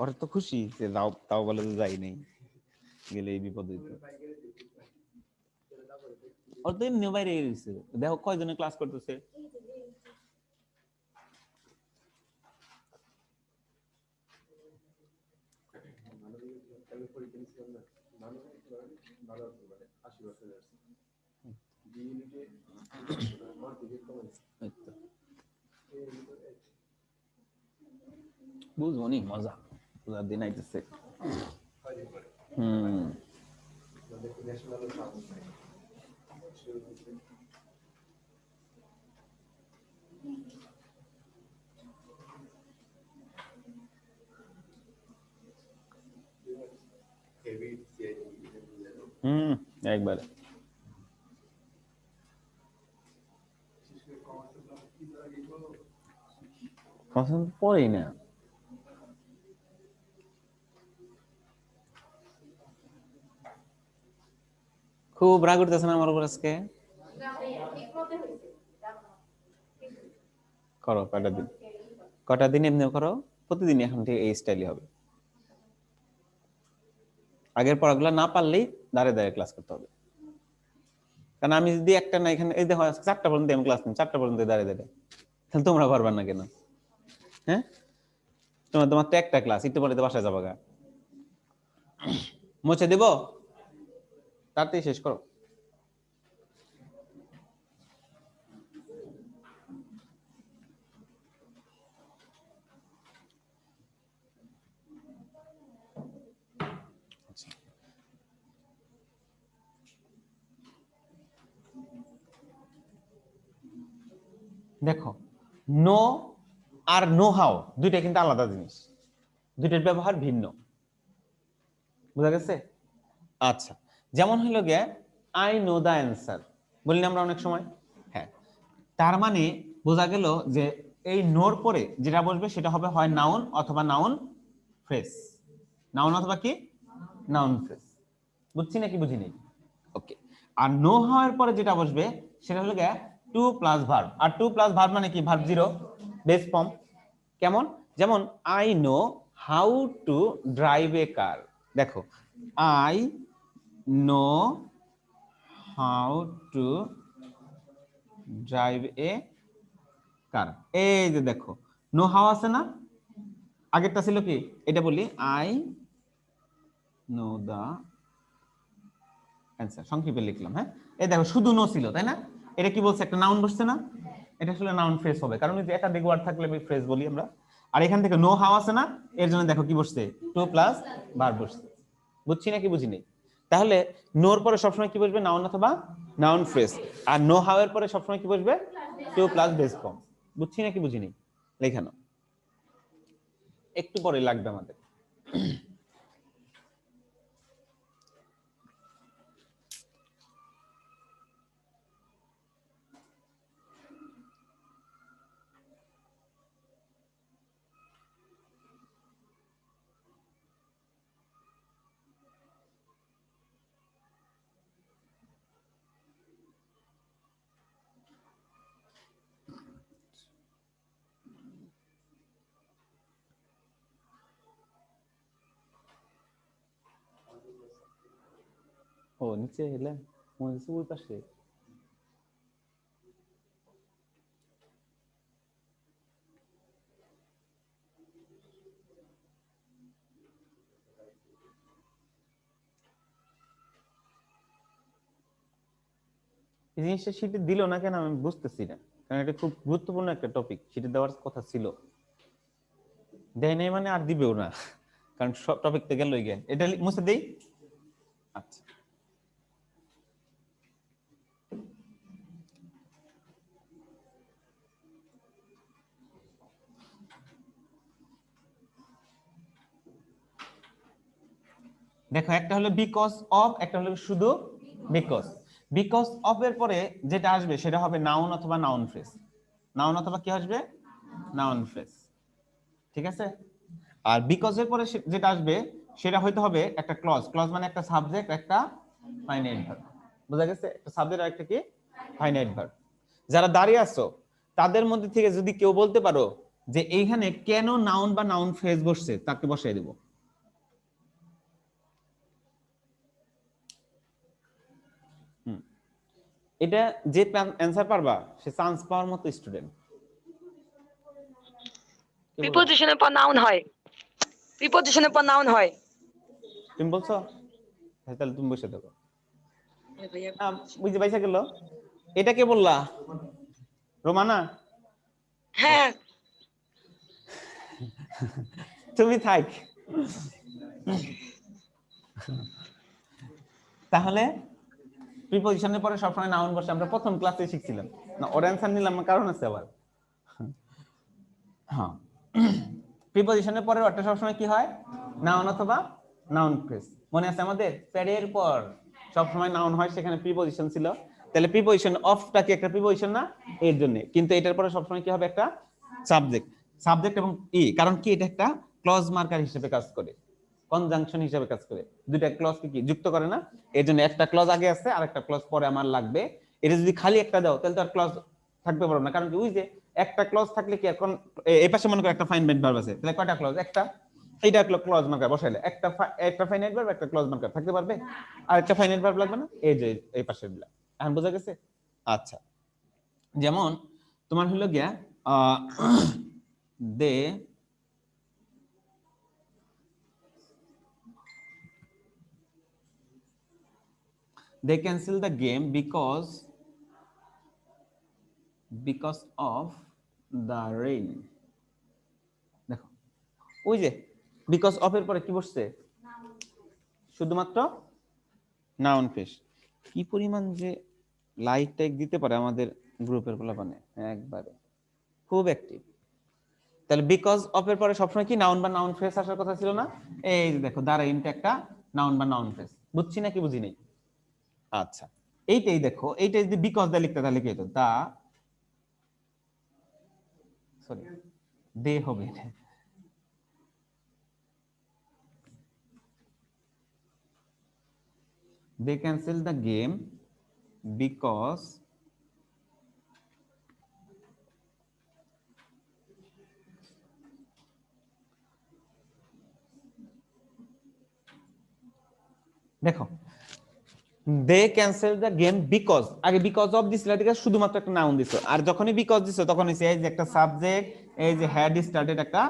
ওরা তো খুশি যে যাও, তাও বলে যে যাই নেই, গেলে এই বিপদ হইতো। ওর তো এমনি বাইরে গেছে, দেখো কয়জনে ক্লাস করতেছে। বুঝবো নি, মজা পূজার দিন আইতেছে। হম, হম, একবারে পছন্দ পড়েই না। খুব রাগ উঠতেছে না আমার উপর আজকে? করো কয়টা দিন, কয়টা দিন এমনি করো, প্রতিদিন এখন থেকে এই স্টাইলই হবে। আগের পড়াগুলো না পারলেই দাঁড়ে দাঁড়িয়ে ক্লাস করতে হবে। কারণ আমি যদি একটা না, এখানে এই দেখো 4টা পর্যন্ত আমি ক্লাস নিই, 4টা পর্যন্ত দাঁড়িয়ে দাঁড়িয়ে, তাহলে তোমরা পারবা না কেন? হ্যাঁ, তোমার তোমার তো একটা ক্লাস, একটু পরে তো বাসায় যাবা গা। মুছে দেব, তাড়াতাড়ি শেষ করো। দেখো, নো আর নো হাউ দুইটা কিন্তু আলাদা জিনিস, দুইটার ব্যবহার ভিন্ন। বুঝা গেছে? আচ্ছা, যেমন হইলো গিয়ে আই নো দা অ্যান্সার বলি না আমরা অনেক সময়। হ্যাঁ, তার মানে বোঝা গেল যে এই নোর পরে যেটা বসবে সেটা হবে হয় নাউন অথবা নাউন ফ্রেজ। নাউন অথবা কি নাউন ফ্রেজ। বুঝছি নাকি বুঝি নেই? ওকে। আর নো হওয়ার পরে যেটা বসবে সেটা হলো গিয়ে টু প্লাস ভার্ব। আর টু প্লাস ভার্ব মানে কি? Verb zero, base form. কেমন? যেমন I know how to drive a car. দেখো, I know how to drive a car. এই যে দেখো, নো হাউ আছে না, আগেরটা ছিল কি, এটা বলি আই নো দা অ্যান্সার, সংক্ষেপে লিখলাম। হ্যাঁ, এই দেখো শুধু নো ছিল, তাই না? এটা কি বলছে? একটা নাউন বসছে না? এটা আসলে নাউন ফ্রেজ হবে, কারণ এই যে একাধিক ওয়ার্ড থাকলে ফ্রেজ বলি আমরা। আর এখান থেকে নো হাউ আছে না, এর জন্য দেখো কি বসছে, টু প্লাস ভার্ব বসছে। বুঝছি নাকি বুঝি নেই? তাহলে নোর পরে সবসময় কি বসবে? নাউন অথবা নাউন ফ্রেজ। আর নো হাউ এর পরে সবসময় কি বসবে? To plus base form. বুঝছি নাকি বুঝি নেই? লেখানো একটু পরে লাগবে আমাদের। ও নিচে এলে মনে হচ্ছে ওই পাশে। এই জিনিসটা শীটে দিল না কেন আমি বুঝতেছি না, কারণ এটা খুব গুরুত্বপূর্ণ একটা টপিক, শীটে দেওয়ার কথা ছিল, দেয় নাই মানে আর দিবেও না, কারণ সব টপিক তো গেল গিয়ে। এটা মুছে দেই। আচ্ছা, দেখো একটা হলো বিকজ অফ, একটা হলো শুধু বিকজ। বিকজ অফ এর পরে যেটা আসবে সেটা হবে নাউন অথবা নাউন ফ্রেজ। নাউন অথবা কি আসবে? Noun phrase. ঠিক আছে? আর বিকজ এর পরে যেটা আসবে সেটা হইতে হবে একটা ক্লজ। ক্লজ মানে একটা সাবজেক্ট, একটা ফাইনাইট ভার্ব। বুঝা গেছে? একটা সাবজেক্ট আর একটা কি ফাইনাইট ভার্ব। যারা দাঁড়িয়ে আছো তাদের মধ্যে থেকে যদি কেউ বলতে পারো যে এইখানে কেন নাউন বা নাউন ফ্রেজ বসছে, তাকে বসাই দেব। এটা যে অ্যানসার পারবা সে চান্স পাওয়ার মতো স্টুডেন্ট। প্রিপজিশনের পর নাউন হয়, প্রিপজিশনের পর নাউন হয়। তুমি বলছো? তাহলে তুমি বসে থাকো। বুঝতে পাইছা গেল? এটা কে বললা? রোমানা? হ্যাঁ, তুমি থাক। তাহলে প্রিপজিশনের পরে সবসময় নাউন বসে, আমরা প্রথম ক্লাসে শিখছিলাম না। ওর অ্যানসার নিলাম না, কারণ আছে আবার। হ্যাঁ, প্রিপজিশনের পরের ওয়ার্ডটা সবসময় কি হয়? নাউন অথবা নাউন ফ্রেজ। মনে আছে আমাদের প্যাডের পর সবসময় নাউন হয়, সেখানে প্রিপজিশন ছিল। তাহলে প্রিপজিশন অফটা কি একটা প্রিপজিশন না? এর জন্য। কিন্তু এটার পরে সবসময় কি হবে? একটা সাবজেক্ট। সাবজেক্ট এবং কারণ কি এটা একটা ক্লজ মার্কার হিসেবে কাজ করে, কনজাংশন হিসেবে কাজ করে। দুইটা ক্লজকে কি যুক্ত করে না? এর জন্য একটা ক্লজ আগে আছে আর একটা ক্লজ পরে আমার লাগবে। এটা যদি খালি একটা দাও তাহলে তো আর ক্লজ থাকতে পারবে না, কারণ কি ওই যে একটা ক্লজ থাকলে কি এখন এই পাশে মনে করো একটা ফাইনাইট ভার্ব আছে, তাহলে কয়টা ক্লজ? একটা। এইটা ক্লজ মার্কার বসাইলে একটা ফাইনাইট ভার্ব, একটা ক্লজ মার্কার থাকতে পারবে, আর একটা ফাইনাইট ভার্ব লাগবে না। এই যে এই পাশের গুলা এখন বোঝা গেছে? আচ্ছা, যেমন তোমার হলো গিয়া দে they cancel the game because of the rain। দেখো ওই যে বিকজ অফ এর পরে কি বসছে? শুধুমাত্র নাউন ফ্রেজ। কি পরিমাণ যে লাইক টাইক দিতে পারে আমাদের গ্রুপের পোলাপানে, একবারে খুব অ্যাক্টিভ। তাহলে বিকজ অফ এর পরে সবসময় কি নাউন বা নাউন ফ্রেজ আসার কথা ছিল না? এই যে দেখো দ্য রেইনটা একটা নাউন বা নাউন ফ্রেজ। বুঝছি নাকি বুঝি নাই? আচ্ছা, এইটাই দেখো, এইটা যদি বিকজ দা লিখতে তাহলে কি হতো? দা, সরি, দে হবে। they cancel the game because দেখো দে ক্যান্সেল দ্য গেম বিকজ, আগে বিকজ অফ দিছিল, ঠিক আছে, শুধুমাত্র একটা নাউন দিছো। আর যখনই বিকজ দিছো তখন হইছে এই যে একটা সাবজেক্ট, এই যে হ্যাড স্টার্টেড একটা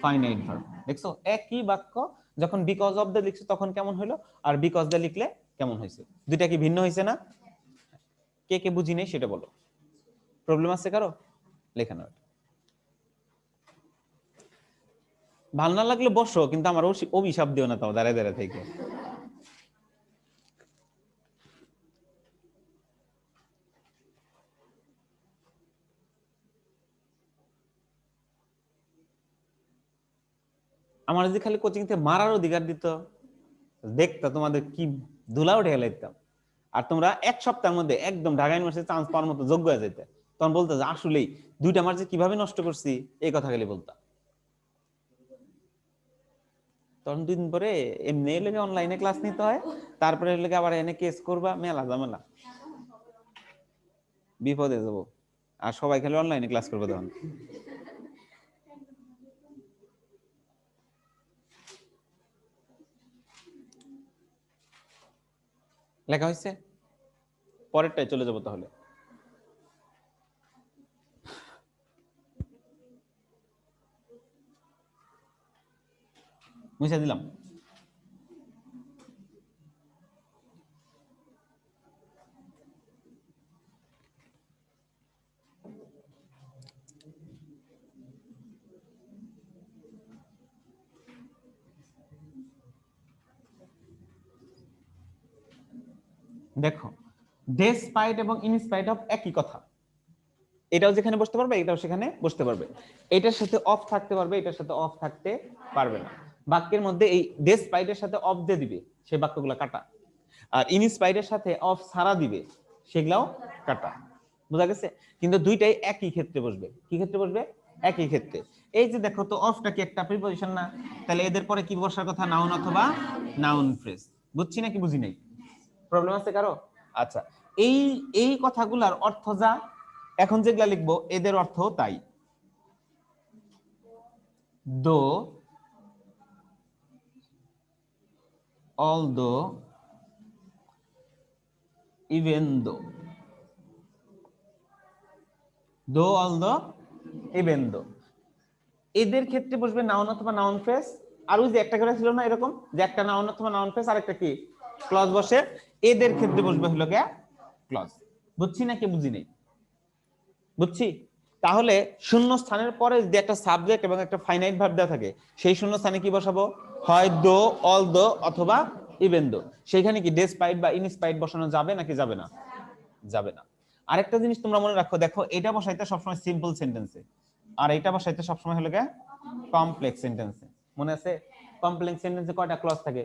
ফাইনাইট ভার্ব। দেখছো একই বাক্য যখন বিকজ অফ দ্য লিখছো তখন কেমন হলো, আর বিকজ দ্য লিখলে কেমন হয়েছে? দুইটা কি ভিন্ন হয়েছে না? কে কে বুঝি নেই সেটা বলো। প্রবলেম আছে কারো? লেখানো ভালো না লাগলে বসো, কিন্তু আমার অভিশাপ দিও না তাও দাঁড়ায় দাঁড়ায় থেকে। আমার যদি খালি কোচিং থেকে মারার অধিকার দিত, দেখতো তোমাদের কি ধুলা উঠে গেলাইতাম। আর তোমরা এক সপ্তাহের মধ্যে একদম ঢাকা ইউনিভার্সিটি চান্স পাওয়ার মতো যোগ্য হয়ে যেতে। তখন বলতে যে আসলেই দুইটা মার্চ কিভাবে নষ্ট করছি, এই কথা খালি বলতাম। তখন 2 দিন পরে এমনি লেগে অনলাইনে ক্লাস নিতে হয়, তারপরে লেগে আবার এনে কেস করবা, মেলা ঝামেলা, বিপদে যাবো। আর সবাই খালি অনলাইনে ক্লাস করবে তখন। লেখা হয়েছে? পরেরটাই চলে যাবো তাহলে। মুছে দিলাম। দেখো ডেসপাইট এবং ইনস্পাইট অফ একই কথা, এটাও যেখানে বসতে পারবে এটাও সেখানে বসতে পারবে, এটার সাথে অফ থাকতে পারবে এটার সাথে অফ থাকতে পারবে না। বাক্যের মধ্যে এই ডেসপাইটের সাথে অফ দিয়ে দিবে সেই বাক্যগুলো কাটা, আর ইনস্পাইটের সাথে অফ ছাড়া দিবে সেগুলাও কাটা। বোঝা গেছে? কিন্তু দুইটাই একই ক্ষেত্রে বসবে। কি ক্ষেত্রে বসবে? একই ক্ষেত্রে। এই যে দেখো তো অফটা কি একটা প্রিপজিশন না, তাহলে এদের পরে কি বসার কথা? নাউন অথবা নাউন ফ্রেজ। বুঝছি নাকি বুঝি নাই? প্রবলেম আছে কারো? আচ্ছা, এই এই কথাগুলার অর্থ যা এখন যেগুলা লিখবো এদের অর্থ তাই। দো, although, even though, though, although, even though, এদের ক্ষেত্রে বসবে নাউন অথবা নাউন ফ্রেজ। আর ওই যে একটা করে ছিল না এরকম যে একটা নাউন অথবা নাউন ফ্রেজ আর একটা কি ক্লজ বসে, এদের ক্ষেত্রে বসবে হলো গিয়া ক্লজ। বুঝছি নাকি বুঝি নেই? বুঝছি। তাহলে শূন্য স্থানের পরে যদি একটা সাবজেক্ট এবং একটা ফাইনাইট ভার্ব দেওয়া থাকে সেই শূন্য স্থানে কি বসাবো? হয় দো, অল দো অথবা ইভেন দো। সেখানে কি ডেসপাইট বা ইনস্পাইট বসানো যাবে নাকি যাবে না? যাবে না। আরেকটা জিনিস তোমরা মনে রাখো, দেখো এটা বসাইতে সবসময় সিম্পল সেন্টেন্সে, আর এটা বসাইতে সবসময় হলো গিয়ে কমপ্লেক্স সেন্টেন্সে। মনে আছে কমপ্লেক্স সেন্টেন্সে কয়টা ক্লজ থাকে?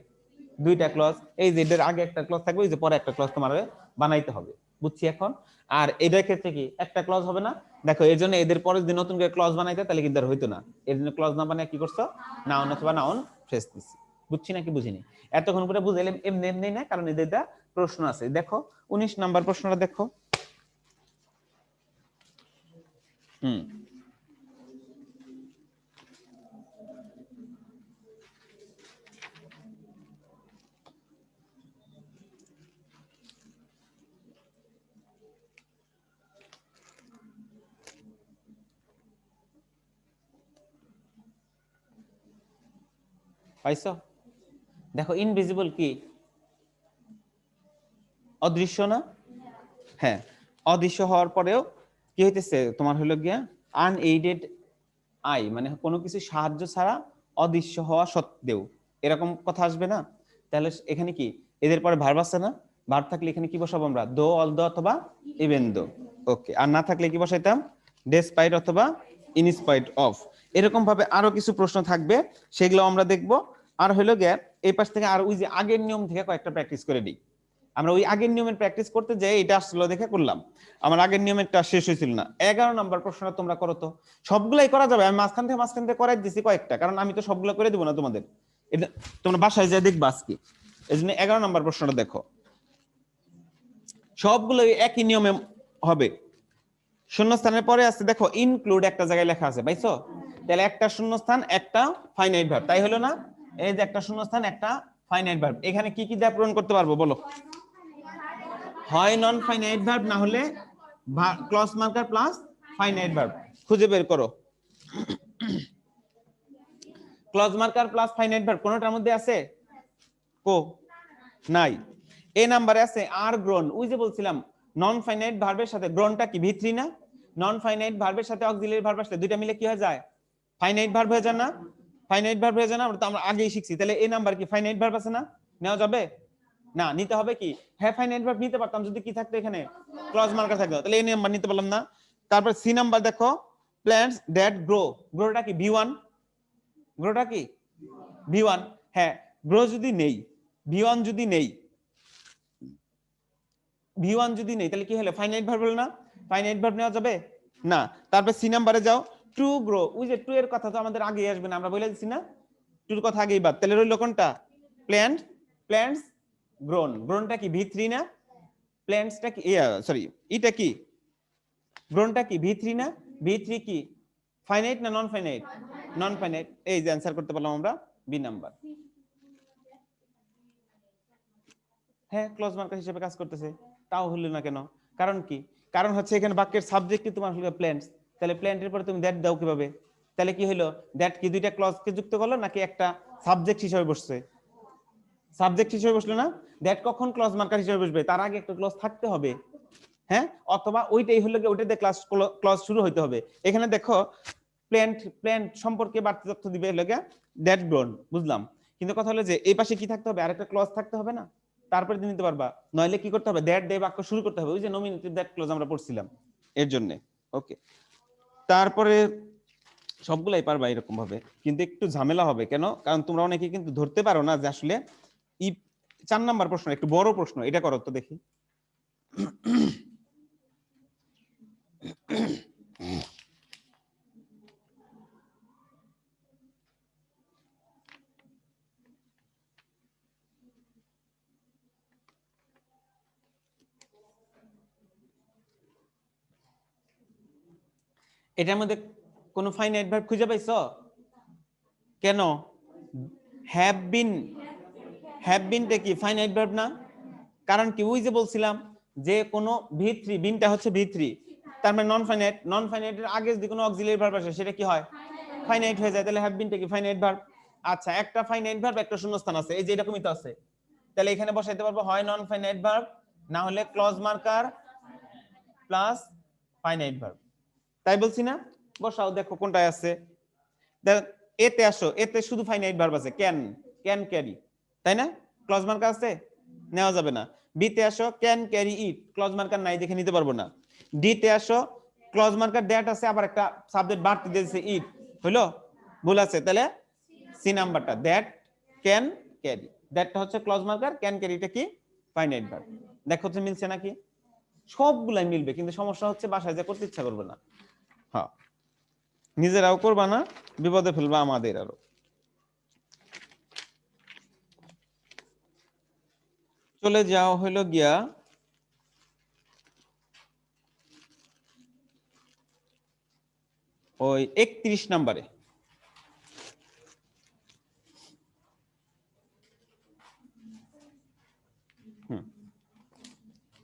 দুইটা ক্লজ। এই যে এদের আগে একটা ক্লজ থাকবে, এই যে পরে একটা ক্লজ তোমার বানাইতে হবে। বুঝছি এখন? আর এদের ক্ষেত্রে কি একটা ক্লজ হবে না? দেখো এর জন্য এদের পরে যদি নতুন করে ক্লজ বানাইতে তাহলে কিন্তু আর হইতো না। এর জন্য ক্লজ না বানায় কি করছো? নাউন অথবা নাউন ফ্রেজ দিছি। বুঝছি নাকি বুঝিনি? এতক্ষণ করে বুঝাইলাম এমনি এমনি না, কারণ এদের দা প্রশ্ন আছে। দেখো 19 নাম্বার প্রশ্নটা দেখো। হুম, পাইছো? দেখো ইনভিজিবল কি? অদৃশ্য না? হ্যাঁ, অদৃশ্য হওয়ার পরেও কি হইতেছে তোমার হলো গিয়া আনএইডেড আই, মানে কোনো কিছু সাহায্য ছাড়া অদৃশ্য হওয়া সত্ত্বেও, এরকম কথা আসবে না? তাহলে এখানে কি এদের পরে ভার্ব আছে না? ভার্ব থাকলে এখানে কি বসাবো আমরা? দো, অল দো অথবা ইভেন দো। ওকে, আর না থাকলে কি বসাইতাম? ডেসপাইট অথবা ইনস্পাইট অফ। এরকম ভাবে আরো কিছু প্রশ্ন থাকবে, সেগুলো আমরা দেখব। আর হলো গিয়া এই পাশ থেকে আর ওই যে আগের নিয়ম থেকে কয়েকটা প্র্যাকটিস করে দিই। আমরা ওই আগের নিয়মের প্র্যাকটিস করতে যাই, এটা আসলো দেখে করলাম, আমার আগের নিয়মেরটা শেষ হয়েছিল না। 11 নম্বর প্রশ্নটা তোমরা করো তো। সবগুলাই করা যাবে, আমি মাঝখান থেকে করাই দিছি কয়েকটা, কারণ আমি তো সবগুলো করে দিব না তোমাদের। এটা তোমরা বাসায় যা দেখবা আজকে। এই জন্য 11 নম্বর প্রশ্নটা দেখো, সবগুলো একই নিয়মে হবে। শূন্যস্থানের পরে আছে দেখো ইনক্লুড একটা জায়গায় লেখা আছে, পাইছো? তাহলে একটা শূন্যস্থান একটা ফাইনাইট ভার্ব, তাই হলো না? এই যে একটা শূন্যস্থান একটা ফাইনাইট ভার্ব, এখানে কি কি দিয়ে পূরণ করতে পারবো বলো? হয় নন ফাইনাইট ভার্ব, না হলে clause marker plus finite verb. খুঁজে বের করো। Clause marker plus finite verb কোনটার মধ্যে আছে? কো নাই। এ নাম্বারে আছে আর গ্রোন। ওই যে বলছিলাম নন ফাইনাইট ভার্বের সাথে গ্রোনটা কি ভি3 না? নন ফাইনাইট ভার্বের সাথে অক্সিলারি ভার্ব আসলে দুইটা মিলে কি হয়ে যায়? ফাইনাইট ভার্ব হয়ে যায় না? ফাইনাইট ভার্ব হয়ে যায় না? আমরা আগেই শিখছি। তাহলে এই নাম্বার কি ফাইনাইট ভার্ব আছে না? নেওয়া যাবে না? নিতে হবে কি? হ্যাঁ, ফাইনাইট ভার্ব নিতে পারতাম যদি কি থাকতো এখানে? ক্লজ মার্কার থাকতো। তাহলে এই নাম্বার নিতে পারলাম না। তারপর সি নাম্বার দেখো, প্ল্যান্টস দ্যাট গ্রো। গ্রোটা কি ভি1? গ্রোটা কি ভি1? হ্যাঁ, গ্রো যদি নেই, ভি1 যদি নেই, ভি1 যদি নেই তাহলে কি হলো? ফাইনাইট ভার্ব হলো না? ফাইনাইট ভার্ব নেওয়া যাবে না। তারপর সি নাম্বারে যাও, টু গ্রো। ওই যে টু এর কথা তো আমাদের আগেই আসবে না, আমরা বলে দিচ্ছি না? টুর কথা আগেই বাদ। তাহলে রইল কোনটা? Plant, plants grown. গ্রোনটা কি ভি3 না? প্ল্যান্টসটা কি, সরি, এটা কি গ্রোনটা কি ভি3 না? ভি3 কি ফাইনাইট না নন ফাইনাইট? Non finite. এই যে অ্যানসার করতে পারলাম আমরা বি নাম্বার। হ্যাঁ, ক্লজ মার্কার হিসেবে কাজ করতেছে। তাও হলো না কেন? কারণ কি? কারণ হচ্ছে এখানে বাক্যের সাবজেক্টই তোমার হলো প্ল্যান্টস। তাহলে প্ল্যান্টের পরে তুমি দ্যাট দাও কিভাবে? তাহলে কি হলো? দ্যাট কি দুইটা ক্লজকে যুক্ত করলো নাকি একটা সাবজেক্ট হিসেবে বসছে? সাবজেক্ট হিসেবে বসলো না? দ্যাট কখন ক্লজ মার্কার হিসেবে বসবে? তার আগে একটা ক্লজ থাকতে হবে। হ্যাঁ, অথবা ওইটাই হলো কি ওইটাতে ক্লজ শুরু হইতে হবে। এখানে দেখো প্ল্যান্ট সম্পর্কে বাড়তি তথ্য দিবে হলো দ্যাট গ্রোন, বুঝলাম। কিন্তু কথা হলো যে এই পাশে কি থাকতে হবে? আরেকটা ক্লজ থাকতে হবে না? তারপরে দিয়ে নিতে পারবা, নইলে কি করতে হবে, দ্যাট দিয়ে বাক্য শুরু করতে হবে, ওই যে নমিনেটিভ দ্যাট ক্লজ আমরা পড়ছিলাম এর জন্য। ওকে, তারপরে সবগুলাই পারবা এরকম ভাবে, কিন্তু একটু ঝামেলা হবে। কেন? কারণ তোমরা অনেকে কিন্তু ধরতে পারো না যে আসলে 4 নাম্বার প্রশ্ন একটু বড় প্রশ্ন, এটা করো তো দেখি। এটার মধ্যে কোনো ফাইনাইট ভার্ব খুঁজে পাইছো? কেন? হ্যাভ বিনটা কি ফাইনাইট ভার্ব না? কারণ কি, ওই যে বলছিলাম যে কোনো ভি3, বিনটা হচ্ছে ভি3, তার মানে নন ফাইনাইটের আগে যদি কোনো অক্সিলারি ভার্ব আসে সেটা কি হয়? ফাইনাইট হয়ে যায়। তাহলে হ্যাভ বিনটা কি ফাইনাইট ভার্ব? আচ্ছা, একটা ফাইনাইট ভার্ব একটা শূন্যস্থান আছে, এই যে এরকমই তো আছে, তাহলে এখানে বসাইতে পারবো হয় নন ফাইনাইট ভার্ব, না হলে clause marker plus finite verb. তাই বলছি না? বসাও, দেখো কোনটায় আছে। এতে আসো, এতে শুধু ফাইনাইট ভার্ব আছে, ক্যান ক্যারি, তাই না? ক্লজ মার্কার আছে, নেওয়া যাবে না। বিতে আসো, can carry it, clause marker নাই, দেখে নিতে পারবো না। ডিতে আসো, ক্লজ মার্কার দ্যাট আছে, আবার একটা সাবজেক্ট বাড়তি দিয়েছে ইট, হইলো? ভুল আছে, তাহলে সি নাম্বারটা, দ্যাট ক্যান ক্যারি, দ্যাটটা হচ্ছে ক্লজ মার্কার, ক্যান ক্যারিটা কি ফাইনাইট ভার্ব। দেখো তো মিলছে নাকি? সবগুলাই মিলবে, কিন্তু সমস্যা হচ্ছে বাসায় যা করতে ইচ্ছা করবে না। হ্যাঁ, নিজেরাও করবা না, বিপদে ফেলবা আমাদের আরো। চলে যাও হইলো গিয়া ওই 31 নম্বরে। হুম,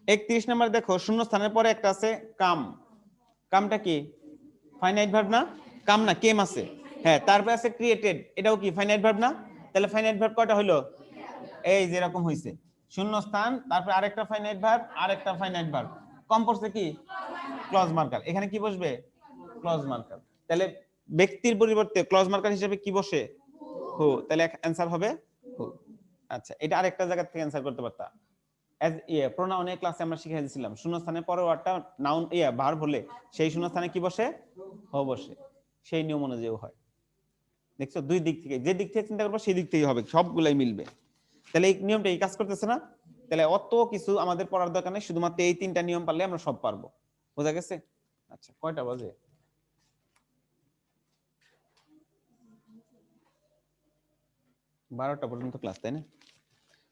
31 নম্বর দেখো, শূন্য স্থানের পরে একটা আছে কাম। কামটা কি ফাইনাইট ভার্ব না? কাম না, কেম আছে। হ্যাঁ, তারপরে আছে ক্রিয়েটেড, এটাও কি ফাইনাইট ভার্ব না? তাহলে ফাইনাইট ভার্ব কয়টা হইলো? এই যে এরকম হইছে, শূন্য স্থান, তারপরে আরেকটা ফাইনাইট ভার্ব, আরেকটা ফাইনাইট ভার্ব, কম পড়ছে কি ক্লজ মার্কার। এখানে কি বসবে? Clause marker. তাহলে ব্যক্তির পরিবর্তে ক্লজ মার্কার হিসেবে কি বসে? হু। তাহলে অ্যানসার হবে হু। আচ্ছা, এটা আরেকটা জায়গা থেকে অ্যানসার করতে পারতা। অ্যাজ প্রোনাউনের ক্লাসে আমরা শিখে দিয়েছিলাম, শূন্যস্থানের পরে ওয়ার্ডটা নাউন ভার্ব হলে সেই শূন্যস্থানে কি বসে? হ বসে। সেই নিয়ম অনুযায়ী হয়। দেখছো, দুই দিক থেকে, যে দিক থেকে চিন্তা করবো সেই দিক থেকেই হবে, সবগুলাই মিলবে। তাহলে এই নিয়মটা এই কাজ করতেছে না? তাহলে অত কিছু আমাদের পড়ার দরকার নেই, শুধুমাত্র এই 3টা নিয়ম পারলে আমরা সব পারবো। বোঝা গেছে? আচ্ছা, কয়টা বাজে? 12টা পর্যন্ত ক্লাস, তাই না?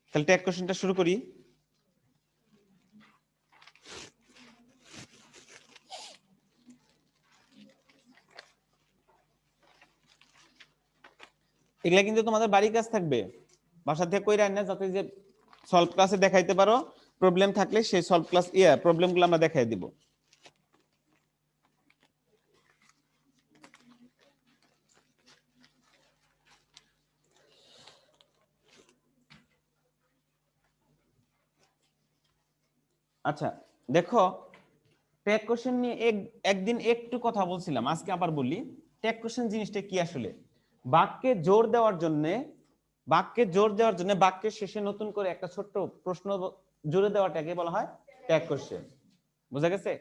তাহলে ট্যাগ কোশ্চেনটা শুরু করি। এগুলা কিন্তু তোমাদের বাড়ির কাজ থাকবে, বাসা থেকে কইরা আইনা যাতে যে সলভ ক্লাসে দেখাইতে পারো, প্রবলেম থাকলে সেই সলভ ক্লাস প্রবলেমগুলো আমরা দেখাই দিব। আচ্ছা দেখো, ট্যাগ কোশ্চেন নিয়ে একদিন একটু কথা বলছিলাম, আজকে আবার বলি। ট্যাগ কোশ্চেন জিনিসটা কি আসলে? বাক্যে জোর দেওয়ার জন্য, বাক্যের শেষে নতুন করে একটা ছোট্ট প্রশ্ন জুড়ে দেওয়াটাকে বলা হয় ট্যাগ কোশ্চেন। বুঝা গেছে?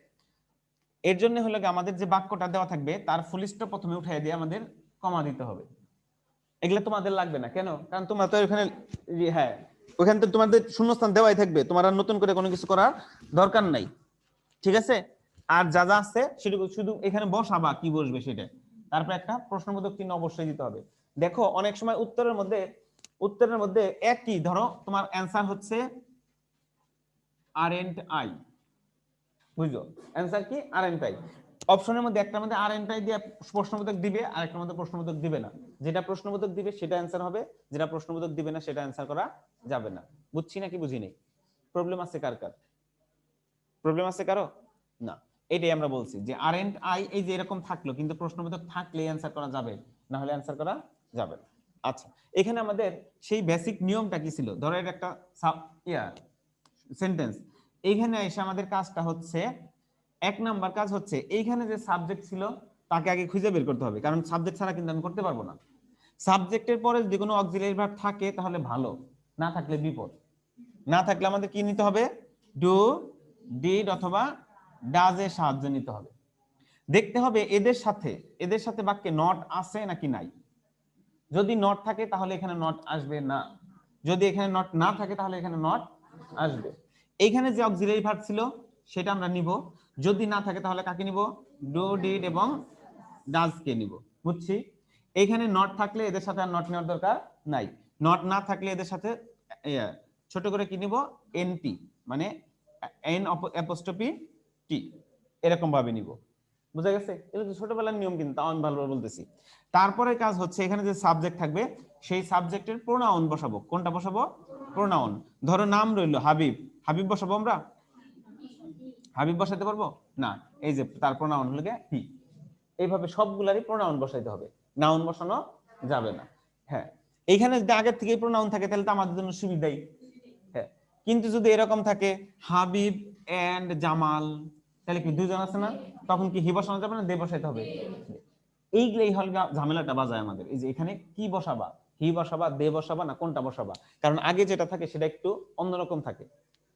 এর জন্য হলো আমাদের যে বাক্যটা দেওয়া থাকবে তার ফুল স্টপ প্রথমে উঠাই দিয়ে আমাদের কমা দিতে হবে। এগুলা তোমাদের লাগবে না, কেন? কারণ তোমরা তো ওখানে, হ্যাঁ, ওখানে তো তোমাদের শূন্যস্থান দেওয়াই থাকবে, তোমার আর নতুন করে কোনো কিছু করার দরকার নাই। ঠিক আছে? আর যা যা আছে সেটা শুধু এখানে বসাবা, কি বসবে সেটা, তারপর একটা প্রশ্নবোধক চিহ্ন অবশ্যই দিতে হবে। দেখো, অনেক সময় উত্তরের মধ্যে একই, ধরো তোমার অ্যান্সার হচ্ছে আরএন্ট আই, বুঝলো? অ্যান্সার কি আরএন্ট আই। অপশনের মধ্যে একটার মধ্যে আরএন্ট আই দিয়ে প্রশ্নবোধক দিবে, আর একটার মধ্যে প্রশ্নবোধক দিবে না। যেটা প্রশ্নবোধক দিবে সেটা অ্যান্সার হবে, যেটা প্রশ্নবোধক দিবে না সেটা অ্যান্সার করা যাবে না। বুঝছি নাকি বুঝি নেই? প্রবলেম আছে কার? প্রবলেম আছে কারো? না, এটাই আমরা বলছি যে আরএন্ট আই এই যে এরকম থাকলো, কিন্তু প্রশ্নবোধক থাকলে অ্যান্সার করা যাবে, না হলে অ্যান্সার করা যাবে না। আচ্ছা, এখানে আমাদের সেই বেসিক নিয়মটা কি ছিল? ধরো এটা একটা সেন্টেন্স, এইখানে এসে আমাদের কাজটা হচ্ছে, 1 নাম্বার কাজ হচ্ছে এইখানে যে সাবজেক্ট ছিল তাকে আগে খুঁজে বের করতে হবে, কারণ সাবজেক্ট ছাড়া কিন্তু আমি করতে পারবো না। সাবজেক্টের পরে যদি কোনো অক্সিলারি ভার্ব থাকে তাহলে ভালো, না থাকলে বিপদ। না থাকলে আমাদের কি নিতে হবে, ডু, ডিড অথবা ডাজ এর সাহায্য নিতে হবে। দেখতে হবে এদের সাথে বাক্যে নট আছে নাকি নাই। যদি নট থাকে তাহলে এখানে নট আসবে না, যদি এখানে নট না থাকে তাহলে এখানে নট আসবে। এইখানে যে অক্সিলারি ভার্ব ছিল সেটা আমরা নিব, যদি না থাকে তাহলে কাকে নিব, ডু, ডিড এবং ডাজ কে নিব। বুঝছি? এখানে নট থাকলে এদের সাথে আর নট নেওয়ার দরকার নাই, নট না থাকলে এদের সাথে ছোট করে কি নিব, এনটি, মানে এন অ্যাপোস্ট্রফি টি, এরকম ভাবে নিব। বুঝা গেছে? এটা তো ছোটবেলার নিয়ম, কিন্তু তাও আমি ভালোভাবে বলতেছি। তারপরে কাজ হচ্ছে এখানে যে সাবজেক্ট থাকবে সেই সাবজেক্টের প্রোনাউন বসাবো। কোনটা বসাবো? প্রোনাউন। ধরো নাম রইলো হাবিব, হাবিব বসাবো আমরা? হাবিব বসাতে পারবো না, এই যে তার প্রোনাউন হলো হি। এইভাবে সবগুলারই প্রোনাউন বসাইতে হবে, নাউন বসানো যাবে না। হ্যাঁ, এইখানে যদি আগের থেকেই প্রোনাউন থাকে তাহলে তো আমাদের জন্য সুবিধাই। হ্যাঁ, কিন্তু যদি এরকম থাকে হাবিব এন্ড জামাল, তাহলে কি দুজন আছে না, তখন কি হি বসানো যাবে না, দে বসাইতে হবে। এইগুলাই হল ঝামেলাটা বাজায় আমাদের, এই যে এখানে কি বসাবা, হি বসাবা, দে বসাবা না কোনটা বসাবা, কারণ আগে যেটা থাকে সেটা একটু অন্যরকম থাকে,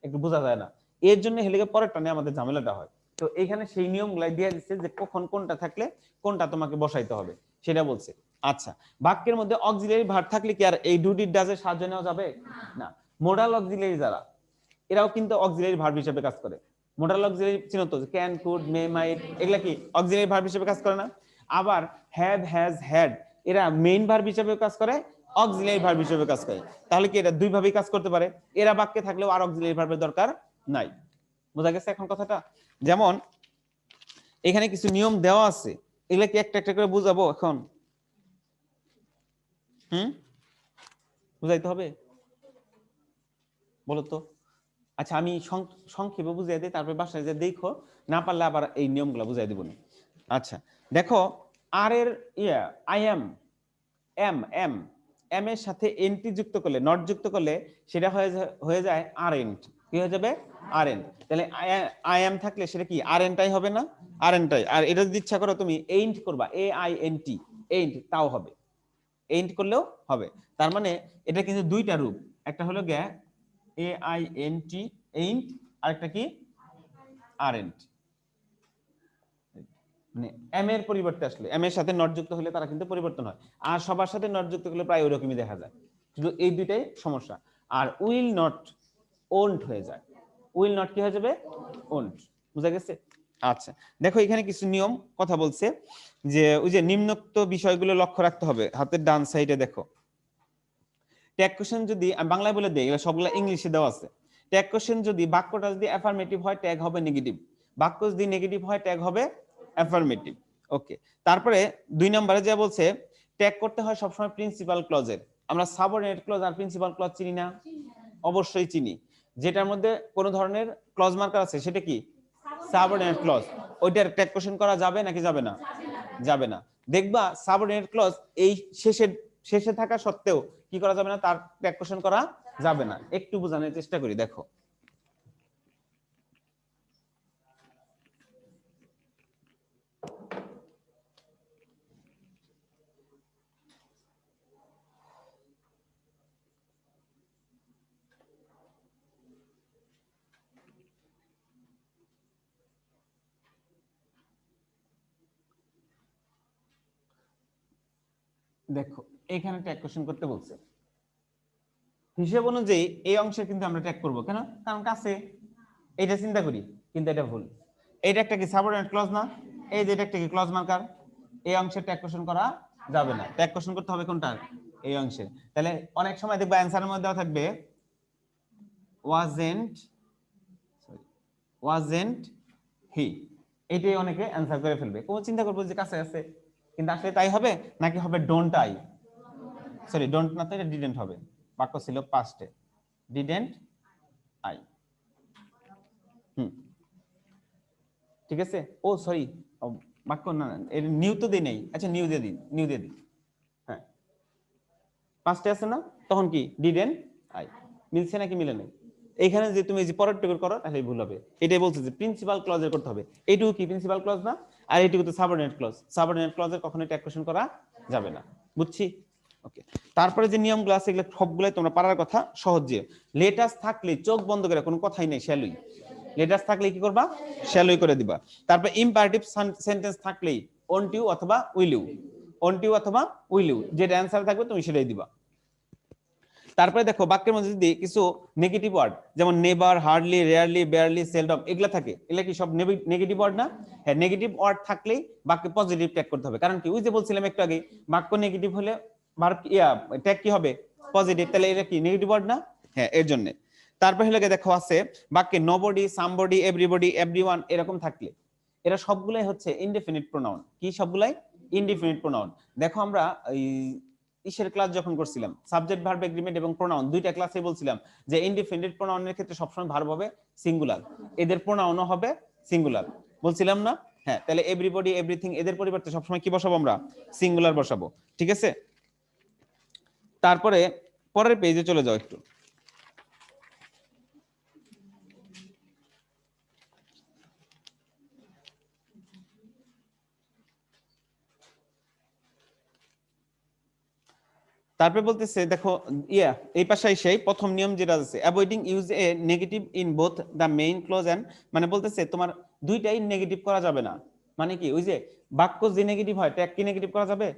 একটু বোঝা যায় না। এর জন্য হেলিকে পরের টানে আমাদের ঝামেলাটা হয়। তো এখানে সেই নিয়মগুলাই দিয়ে দিচ্ছে যে কখন কোনটা থাকলে কোনটা তোমাকে বসাইতে হবে সেটা বলছে। আচ্ছা, বাক্যের মধ্যে অক্সিলারি ভার্ব থাকলে কি আর এই ডু ডিড ডাজ এর সাহায্য নেওয়া যাবে না? মোডাল অক্সিলারি যারা, এরাও কিন্তু অক্সিলারি ভার্ব হিসেবে কাজ করে। মোডাল অক্সিলারি চিনো তো, ক্যান, কুড, মে, মাইট, এগুলা কি অক্সিলারি ভার্ব হিসেবে কাজ করে না? আবার হ্যাভ, হ্যাজ, হ্যাড, এরা মেইন ভার্ব হিসেবে কাজ করে, অক্সিলারি ভার্ব হিসেবে কাজ করে। তাহলে কি এরা দুই ভাবেই কাজ করতে পারে, এরা বাক্যে থাকলেও আর অক্সিলারি ভার্বের দরকার নাই। বোঝা গেছে এখন কথাটা? যেমন এখানে কিছু নিয়ম দেওয়া আছে, এগুলা কি একটা একটা করে বুঝাবো এখন? বুঝাইতে হবে, বলো তো। আচ্ছা, আমি সংক্ষেপে বুঝিয়ে দিই, তারপরে বাসায় যে দেখো, না পারলে আবার এই নিয়মগুলো বুঝাই দিব না। আচ্ছা দেখো, আর এর I am, am am am এর সাথে এনটি যুক্ত করলে, নট যুক্ত করলে সেটা হয়ে যায় আর এন্ট। কি হয়ে যাবে? আর এন্ট। তাহলে আই এম থাকলে সেটা কি আর এনটাই হবে না? আর এনটাই। আর এটা যদি ইচ্ছা করো তুমি এইন্ট করবা, A I N T, ain't, তাও হবে, এইন্ট করলেও হবে। তার মানে এটা কিন্তু দুইটা রূপ, একটা হলো A I N T, ain't, আরেকটা কি আরএন্ট। মানে এম এর পরিবর্তে আসলে এম এর সাথে নট যুক্ত হলে তারা কিন্তু পরিবর্তন হয়, আর সবার সাথে নট যুক্ত করলে প্রায় ওইরকমই দেখা যায়, শুধু এই দুইটাই সমস্যা। আর উইল নট ওন্ট হয়ে যায়, উইল নট কি হয়ে যাবে? ওন্ট। বুঝা গেছে? আচ্ছা দেখো, এখানে কিছু নিয়ম কথা বলছে, যে ওই যে নিম্নোক্ত বিষয়গুলো লক্ষ্য রাখতে হবে। হাতের ডান সাইডে দেখো, ট্যাগ কোশ্চেন যদি আমি বাংলায় বলে দেই, এগুলো সবগুলো ইংলিশে দেওয়া আছে। ট্যাগ কোশ্চেন যদি বাক্যটা যদি অ্যাফার্মেটিভ হয় ট্যাগ হবে নেগেটিভ, বাক্য যদি নেগেটিভ হয় ট্যাগ হবে অ্যাফার্মেটিভ। ওকে, তারপরে 2 নম্বরে যা বলছে, ট্যাগ করতে হয় সবসময় প্রিন্সিপাল ক্লজের। আমরা সাবঅর্ডিনেট ক্লজ আর প্রিন্সিপাল ক্লজ চিনি না? অবশ্যই চিনি। যেটার মধ্যে কোনো ধরনের ক্লজ মার্কার আছে সেটা কি? Subordinate clause. ওইটার ট্যাগ কোশ্চেন করা যাবে নাকি যাবে না? যাবে না। দেখবা সাবঅর্ডিনেট ক্লজ এই শেষে থাকা সত্ত্বেও কি করা যাবে না, তার ট্যাগ কোশ্চেন করা যাবে না। একটু বোঝানোর চেষ্টা করি, দেখো দেখো এখানে ট্যাগ কোশ্চেন করতে বলছে, হিসেব অনুযায়ী এই অংশে কিন্তু আমরা ট্যাগ করব কেন, কারণ কাছে, এটা চিন্তা করি, কিন্তু এটা ভুল। এটা একটা কি সাবঅর্ডিনেট ক্লজ না? এই যে এটা একটা কি ক্লজ মার্কার, এই অংশে ট্যাগ কোশ্চেন করা যাবে না, ট্যাগ কোশ্চেন করতে হবে কোনটা? এই অংশে। তাহলে অনেক সময় দেখবা অ্যানসারের মধ্যে দেওয়া থাকবে ওয়াজেন্ট হি, এটাই অনেকে অ্যানসার করে ফেলবে। কোন চিন্তা করবো যে কাছে আছে, কিন্তু আসলে তাই হবে নাকি হবে ডোন্ট আই, সরি ডোন্ট না, তো এটা ডিডেন্ট হবে, বাক্য ছিল পাস্টে, ডিডেন্ট আই। ঠিক আছে। ও সরি, বাক্য না, এর নিউ তো দেই নাই। আচ্ছা নিউ দিয়ে দিন, নিউ দিয়ে দিন। হ্যাঁ, পাঁচটা আছে না, তখন কি ডিডেন্ট আই, মিলছে নাকি মিলে নাই? এইখানে যে তুমি যে পরের টুকুর করো তাহলে ভুল হবে। এটাই বলছে যে প্রিন্সিপাল ক্লজের করতে হবে। এইটুকু কি প্রিন্সিপাল ক্লজ না? আর এইটুকু তো সাবঅর্ডিনেট ক্লজ, সাবঅর্ডিনেট ক্লজের কখনোই ট্যাগ কোশ্চেন করা যাবে না। বুঝছি? ওকে, তারপরে যে নিয়মগুলো আছে এগুলো সবগুলাই তোমরা পারার কথা সহজে। লেটাস থাকলে চোখ বন্ধ করে, কোনো কথাই নেই, শ্যালই। লেটাস থাকলে কি করবা? শ্যালই করে দিবা। তারপর ইম্পারেটিভ সেন্টেন্স থাকলেই অন টু অথবা উইল ইউ, অন টু অথবা উইল ইউ, যেটা অ্যানসার থাকবে তুমি সেটাই দিবা। তারপরে দেখো বাক্যের মধ্যে যদি কিছু নেগেটিভ ওয়ার্ড যেমন never, hardly, rarely, barely, seldom এগুলা থাকে, এগুলা কি সব নেগেটিভ ওয়ার্ড না? হ্যাঁ, নেগেটিভ ওয়ার্ড থাকলেই বাক্যে পজিটিভ ট্যাগ করতে হবে। কারণ কি, ওই যে বলছিলাম একটু আগে, বাক্য নেগেটিভ হলে ভার্ব ট্যাগ কি হবে? পজিটিভ। তাহলে এটা কি নেগেটিভ ওয়ার্ড না? হ্যাঁ, এর জন্য। তারপর হলে দেখো আছে বাক্যে নোবডি, সামবডি, এভরিবডি, এভরিওয়ান এরকম থাকলে এরা সবগুলাই হচ্ছে ইনডেফিনিট প্রোনাউন। কি সবগুলাই? Indefinite pronoun. দেখো আমরা এই ইসের ক্লাস যখন করছিলাম, সাবজেক্ট ভার্ব এগ্রিমেন্ট এবং প্রোনাউন দুইটা ক্লাসে বলছিলাম যে ইনডিফিনিট প্রোনাউনের ক্ষেত্রে সবসময় ভার্ব হবে সিঙ্গুলার, এদের প্রোনাউনও হবে সিঙ্গুলার, বলছিলাম না? হ্যাঁ, তাহলে এভরিবডি, এভরিথিং এদের পরিবর্তে সবসময় কি বসাবো আমরা? সিঙ্গুলার বসাবো। ঠিক আছে, তারপরে পরের পেজে চলে যাও একটু। তারপরে বলতেছে দেখো এই পাশে সেই প্রথম নিয়ম যেটা আছে, avoiding use a negative in both the main clause and, মানে বলতেছে তোমার দুইটাই নেগেটিভ করা যাবে না। মানে কি, ওই যে বাক্য যে নেগেটিভ হয় ট্যাগ কি নেগেটিভ করা যাবে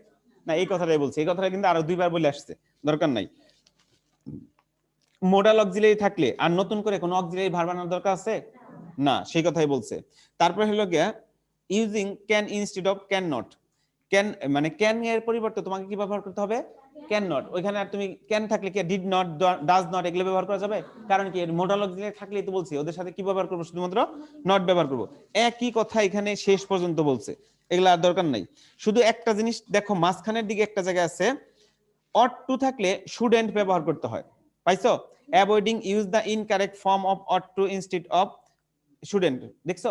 না? এই কথাটাই বলছে, এই কথাটা কিন্তু আরো দুইবার বলে আসছে, দরকার নাই। মোডাল অক্সিলারি থাকলে আর নতুন করে কোনো অক্সিলারি ভার্ব আনার দরকার আছে না, সেই কথাই বলছে। তারপরে হলো গিয়া using can instead of can not. Can মানে ক্যান এর পরিবর্তে তোমাকে কি ব্যবহার করতে হবে? Can not. ওইখানে আর তুমি ক্যান থাকলে কি ডিড নট, ডাজ নট এগুলো ব্যবহার করা যাবে? কারণ কি, এর মোডাল অক্সিলারি থাকলেই তো বলছি ওদের সাথে কি ব্যবহার করব? শুধুমাত্র নট ব্যবহার করব। একই কথা এখানে শেষ পর্যন্ত বলছে, এগুলো আর দরকার নাই। শুধু একটা জিনিস দেখো, মাঝখানের দিকে একটা জায়গা আছে অট টু থাকলে শুডেন্ট ব্যবহার করতে হয়, পাইছো? Avoiding use the incorrect form of ought to instead of shouldn't, দেখছো?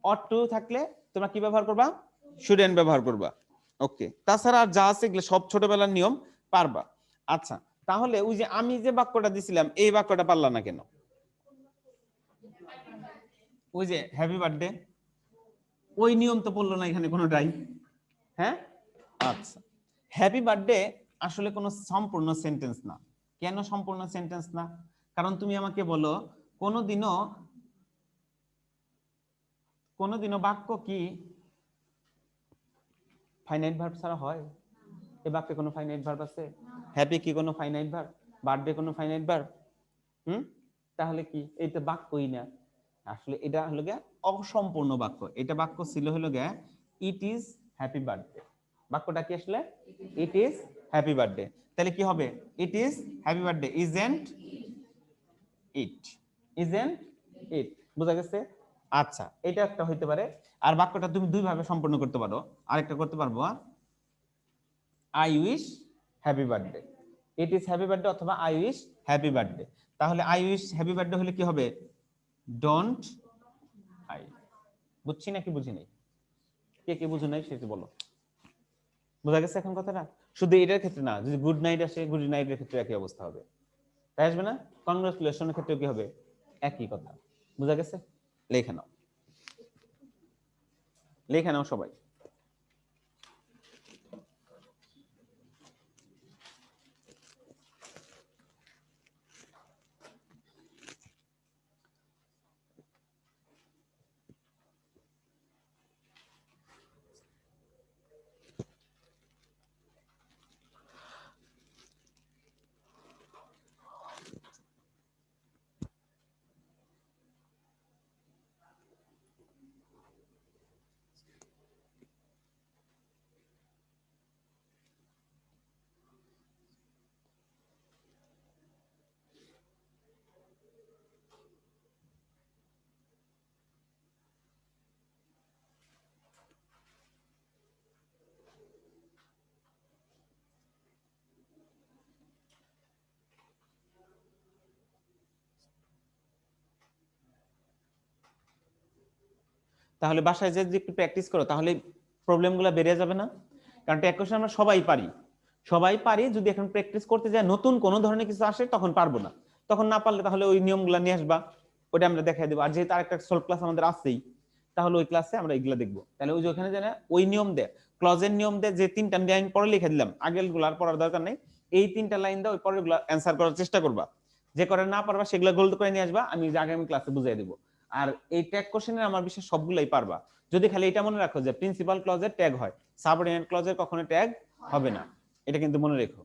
অট টু থাকলে তোমরা কি ব্যবহার করবা? শুডেন্ট ব্যবহার করবা। ওকে, তাছাড়া আর যা আছে এগুলো সব ছোটবেলার নিয়ম, পারবা। আচ্ছা, তাহলে ওই যে আমি যে বাক্যটা দিছিলাম এই বাক্যটা পারলা না কেন? ওই যে হ্যাপি বার্থডে, ওই নিয়ম তো পড়লো না এখানে কোনোটাই। হ্যাঁ, আচ্ছা, হ্যাপি বার্থডে আসলে কোনো সম্পূর্ণ সেন্টেন্স না। কেন সম্পূর্ণ সেন্টেন্স না? কারণ তুমি আমাকে বলো কোনোদিনও বাক্য কি ফাইনাইট ভার্ব ছাড়া হয়? এই বাক্যে কোনো ফাইনাইট ভার্ব আছে? হ্যাপি কি কোনো ফাইনাইট ভার্ব? বার্থডে কোনো ফাইনাইট ভার্ব? তাহলে কি এটা বাক্যই না? আসলে এটা হলো গিয়া অসম্পূর্ণ বাক্য। এটা বাক্য ছিল হলো গিয়া ইট ইজ হ্যাপি বার্থডে। বাক্যটা কি আসলে? It is happy birthday. তাহলে কি হবে? It is happy birthday isn't it, isn't it. বুঝা গেছে? আচ্ছা, এটা একটা হইতে পারে। আর বাক্যটা তুমি দুই ভাবে সম্পূর্ণ করতে পারো। আরেকটা করতে পারবো, I wish happy birthday, it is happy birthday অথবা আই উইশ হ্যাপি বার্থডে। তাহলে আই উইশ হ্যাপি বার্থডে হলে কি হবে? Don't I. বুঝছি নাকি বুঝি নাই? কে কে বুঝো নাই সেটা বলো। বোঝা গেছে এখন কথাটা? শুধু এটার ক্ষেত্রে না, যদি গুড নাইট আসে গুড নাইটের ক্ষেত্রে একই অবস্থা হবে, তাই আসবে না? কনগ্রাচুলেশনের ক্ষেত্রে কি হবে? একই কথা। বোঝা গেছে? লেখা নাও, লেখা নাও সবাই। তাহলে বাসায় যে একটু প্র্যাকটিস করো, তাহলে প্রবলেমগুলো বেড়ে যাবে না? কারণ ট্যাগ কোশ্চেন আমরা সবাই পারি, সবাই পারি। যদি এখন প্র্যাকটিস করতে যায় নতুন কোনো ধরনের কিছু আসে তখন পারবো না। তখন না পারলে তাহলে ওই নিয়মগুলো নিয়ে আসবা, ওটা আমরা দেখাই দেবো। আর যেহেতু আরেকটা সলভ ক্লাস আমাদের আছেই, তাহলে ওই ক্লাসে আমরা এগুলো দেখবো। তাহলে ওই যে ওখানে জানা ওই নিয়ম দেয়, ক্লজের নিয়ম দেয়, যে তিনটা লাইন পরে লিখে দিলাম, আগের গুলো আর পড়ার দরকার নেই। এই 3টা লাইন দাও, ওই পরেরগুলো অ্যানসার করার চেষ্টা করবা। যে করে না পারবা সেগুলো গোল্ড করে নিয়ে আসবা, আমি আগামী ক্লাসে বুঝিয়ে দেব। আর এই ট্যাগ কোশ্চেনের আমার বিশ্বাস সবগুলাই পারবা। যদি খালি এটা মনে রাখো যে প্রিন্সিপাল ক্লজের ট্যাগ হয়, সাবঅর্ডিনেট ক্লজের কখনো ট্যাগ হবে না, এটা কিন্তু মনে রেখো।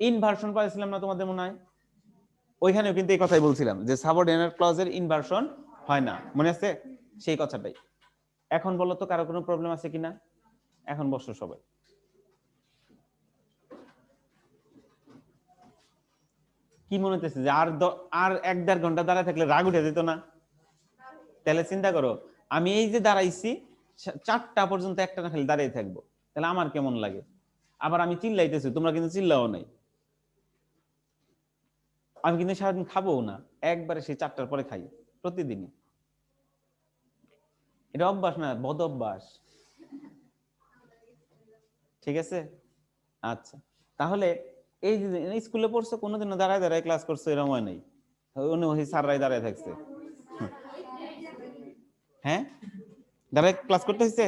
ইনভার্সন পাইছিলাম না তোমাদের মনে হয়? ওইখানেও কিন্তু এই কথাই বলছিলাম যে সাবঅর্ডিনেট ক্লজের ইনভার্সন হয় না, মনে আছে সেই কথাটাই। এখন বলো তো কারো কোনো প্রবলেম আছে কিনা? এখন বসো সবাই। কি মনে হচ্ছে যে আর 1-1.5 ঘন্টা দাঁড়ায় থাকলে রাগ উঠে যেত না? তাহলে চিন্তা করো, আমি এই যে দাঁড়াইছি 4টা পর্যন্ত একটা না খালি দাঁড়িয়ে থাকবো, তাহলে আমার কেমন লাগে? আবার আমি চিল্লাইতেছি, তোমরা কিন্তু চিল্লাও নাই। আমি কিন্তু সারাদিন খাবো না, একবারে সেই 4টার পরে খাই প্রতিদিনই। এটা অভ্যাস না, বদ অভ্যাস। ঠিক আছে, আচ্ছা। তাহলে এই যে স্কুলে পড়ছো, কোনোদিনও দাঁড়ায় দাঁড়ায় ক্লাস করছো এরকম হয় নাই? ওই স্যাররাই দাঁড়ায় থাকছে। হ্যাঁ, দাঁড়ায় ক্লাস করতে হয়েছে?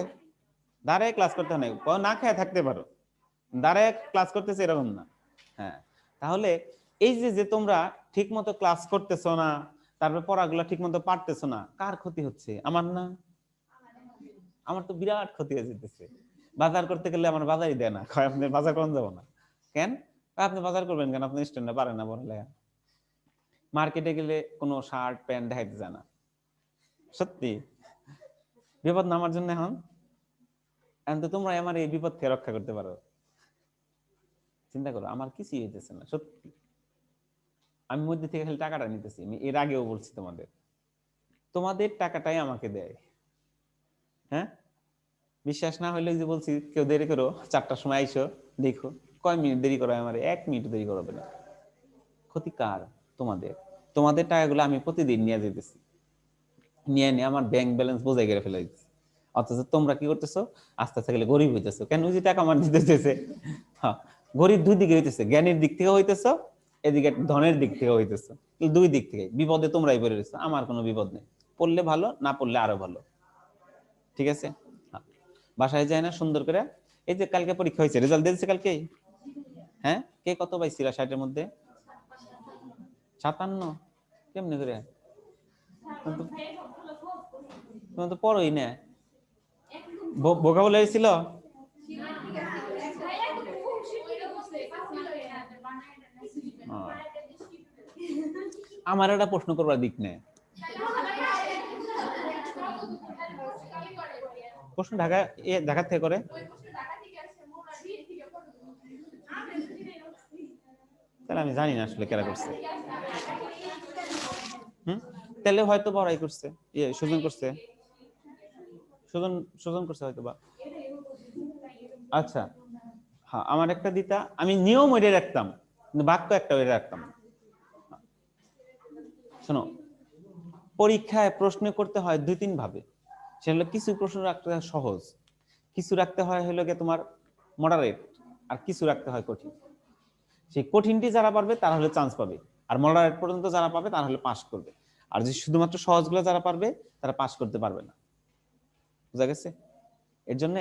দাঁড়ায় ক্লাস করতে হয় নাই, না খেয়ে থাকতে পারো, দাঁড়ায় ক্লাস করতেছে এরকম না। হ্যাঁ, তাহলে এই যে তোমরা ঠিক মতো ক্লাস করতেছো না, তারপর পড়াগুলো ঠিক মতো পারতেছো না, কার ক্ষতি হচ্ছে? আমার না? আমার তো বিরাট ক্ষতি হয়ে যেতেছে। বাজার করতে গেলে আমার বাজারই দেয় না, আপনি বাজার করতে যাবো না কেন? আপনি বাজার করবেন কেন? আপনি স্টুডেন্ট পারেন না বললে। মার্কেটে গেলে কোনো শার্ট প্যান্ট দেখাইতে যায় না। সত্যি বিপদ না আমার জন্য। এখন এখন তো তোমরা আমার এই বিপদ থেকে রক্ষা করতে পারো। চিন্তা করো, আমার কিছুই হইতেছে না সত্যি। আমি মধ্যে থেকে খালি টাকাটা নিতেছি। আমি এর আগেও বলছি তোমাদের, তোমাদের টাকাটাই আমাকে দেয়। হ্যাঁ, বিশ্বাস না হইলে যে বলছি কেউ দেরি করো, 4টার সময় আইসো, দেখো কয় মিনিট দেরি করো, আমার 1 মিনিট দেরি করবে না। ক্ষতি কার? তোমাদের। তোমাদের টাকাগুলো আমি প্রতিদিন নিয়ে যেতেছি, নিয়ে নিয়ে আমার ব্যাংক ব্যালেন্স বোঝাই করে ফেলে দিচ্ছি। অথচ তোমরা কি করতেছো? আস্তে আস্তে গেলে গরিব হইতেছো। কেন? ওই যে টাকা আমার দিতেছে। হ্যাঁ, গরিব দুই দিকে হইতেছে, জ্ঞানের দিক থেকে হইতেছো, এদিকে ধনের দিক থেকে হইতেছো। দুই দিক থেকে বিপদে তোমরাই পড়ে রয়েছো, আমার কোনো বিপদ নেই। পড়লে ভালো, না পড়লে আরো ভালো। ঠিক আছে, বাসায় যায় না সুন্দর করে। এই যে কালকে পরীক্ষা হয়েছে, রেজাল্ট দিয়েছে কালকে। হ্যাঁ, কে কত পাইছিল 60-এর মধ্যে? 57? কেমনে করে? তুমি তো পড়োই না। ভোকাবুলারি ছিল? আমার একটা প্রশ্ন করবার দিক নেই। প্রশ্ন ঢাকা থেকে করে? তাহলে আমি জানি না আসলে কেরা করছে। তাহলে হয়তো বড়াই করছে, সুজন করছে, সুজন করছে হয়তো বা। আচ্ছা, হ্যাঁ, আমার একটা দিতা, আমি নিয়ম ওইটা রাখতাম, কিন্তু বাক্য একটা ওইটা রাখতাম। শোনো, পরীক্ষায় প্রশ্ন করতে হয় 2-3 ভাবে। সেগুলো কিছু প্রশ্ন রাখতে হয় সহজ, কিছু রাখতে হয় হলো গিয়ে তোমার মডারেট, আর কিছু রাখতে হয় কঠিন। সেই কঠিনটি যারা পারবে তারা হলে চান্স পাবে, আর মডারেট পর্যন্ত যারা পাবে তারা হলে পাস করবে। আর যে শুধুমাত্র সহজগুলো যারা পারবে তারা পাস করতে পারবে না। বুঝা গেছে? এর জন্য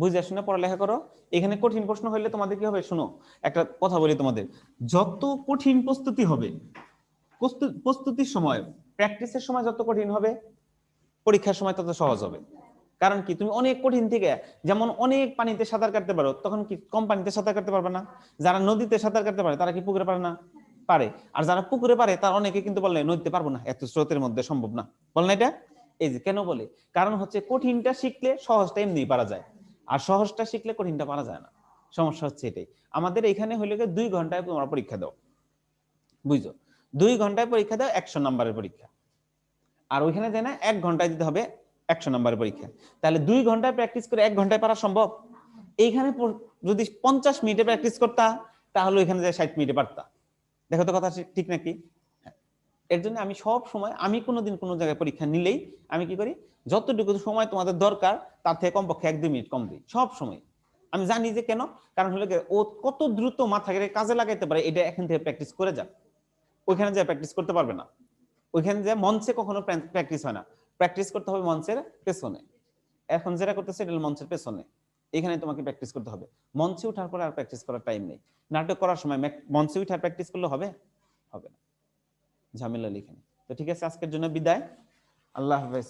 বুঝে শুনে পড়ালেখা করো। এখানে কঠিন প্রশ্ন হইলে তোমাদের কি হবে? শোনো, একটা কথা বলি তোমাদের, যত কঠিন প্রস্তুতি হবে, প্রস্তুতির সময়, প্র্যাকটিসের সময় যত কঠিন হবে, পরীক্ষার সময় তত সহজ হবে। কারণ কি? তুমি অনেক কঠিন থেকে, যেমন অনেক পানিতে সাঁতার কাটতে পারো, তখন কি কম পানিতে সাঁতার কাটতে পারবে না? যারা নদীতে সাঁতার কাটতে পারে তারা কি পুকুরে পারে না? পারে। আর যারা পুকুরে পারে তার অনেকে কিন্তু বলে নদীতে পারবো না, এত স্রোতের মধ্যে সম্ভব না, বল না এটা? এই যে কেন বলে, কারণ হচ্ছে কঠিনটা শিখলে সহজটা এমনি পারা যায়, আর সহজটা শিখলে কঠিনটা পারা যায় না। সমস্যা হচ্ছে এটাই। আমাদের এখানে হইলে 2 ঘন্টায় তোমরা পরীক্ষা দাও, বুঝছো? 2 ঘন্টায় পরীক্ষা দাও, 100 নম্বরের পরীক্ষা। আর ওইখানে যায় না 1 ঘন্টায় দিতে হবে 100 নম্বরের পরীক্ষা। তাহলে 2 ঘন্টায় প্র্যাকটিস করে 1 ঘন্টায় পারা সম্ভব? এইখানে যদি 50 মিনিটে প্র্যাকটিস করতা, তাহলে ওইখানে যায় 60 মিনিটে পারতা। দেখো তো কথা ঠিক নাকি? এর জন্য আমি সব সময়, আমি কোনোদিন কোনো জায়গায় পরীক্ষা নিলেই আমি কি করি, যতটুকু সময় তোমাদের দরকার তার থেকে কমপক্ষে 1-2 মিনিট কম দিই সব সময়। আমি জানি যে কেন, কারণ হলো ও কত দ্রুত মাথা কাজে লাগাইতে পারে এটা এখান থেকে প্র্যাকটিস করে যাক। ওইখানে যা প্র্যাকটিস করতে পারবে না, ওইখানে যে মঞ্চে কখনো প্র্যাকটিস হয় না, প্র্যাকটিস করতে হবে মঞ্চের পেছনে। এখন যেটা করতেছে এটা মঞ্চের পেছনে, এখানে তোমাকে প্র্যাকটিস করতে হবে। মঞ্চে ওঠার পরে আর প্র্যাকটিস করার টাইম নেই। নাটক করার সময় মঞ্চে উঠার প্র্যাকটিস করলে হবে হবে না, ঝামেলা লিখে। তো ঠিক আছে, আজকের জন্য বিদায়, আল্লাহ হাফেজ।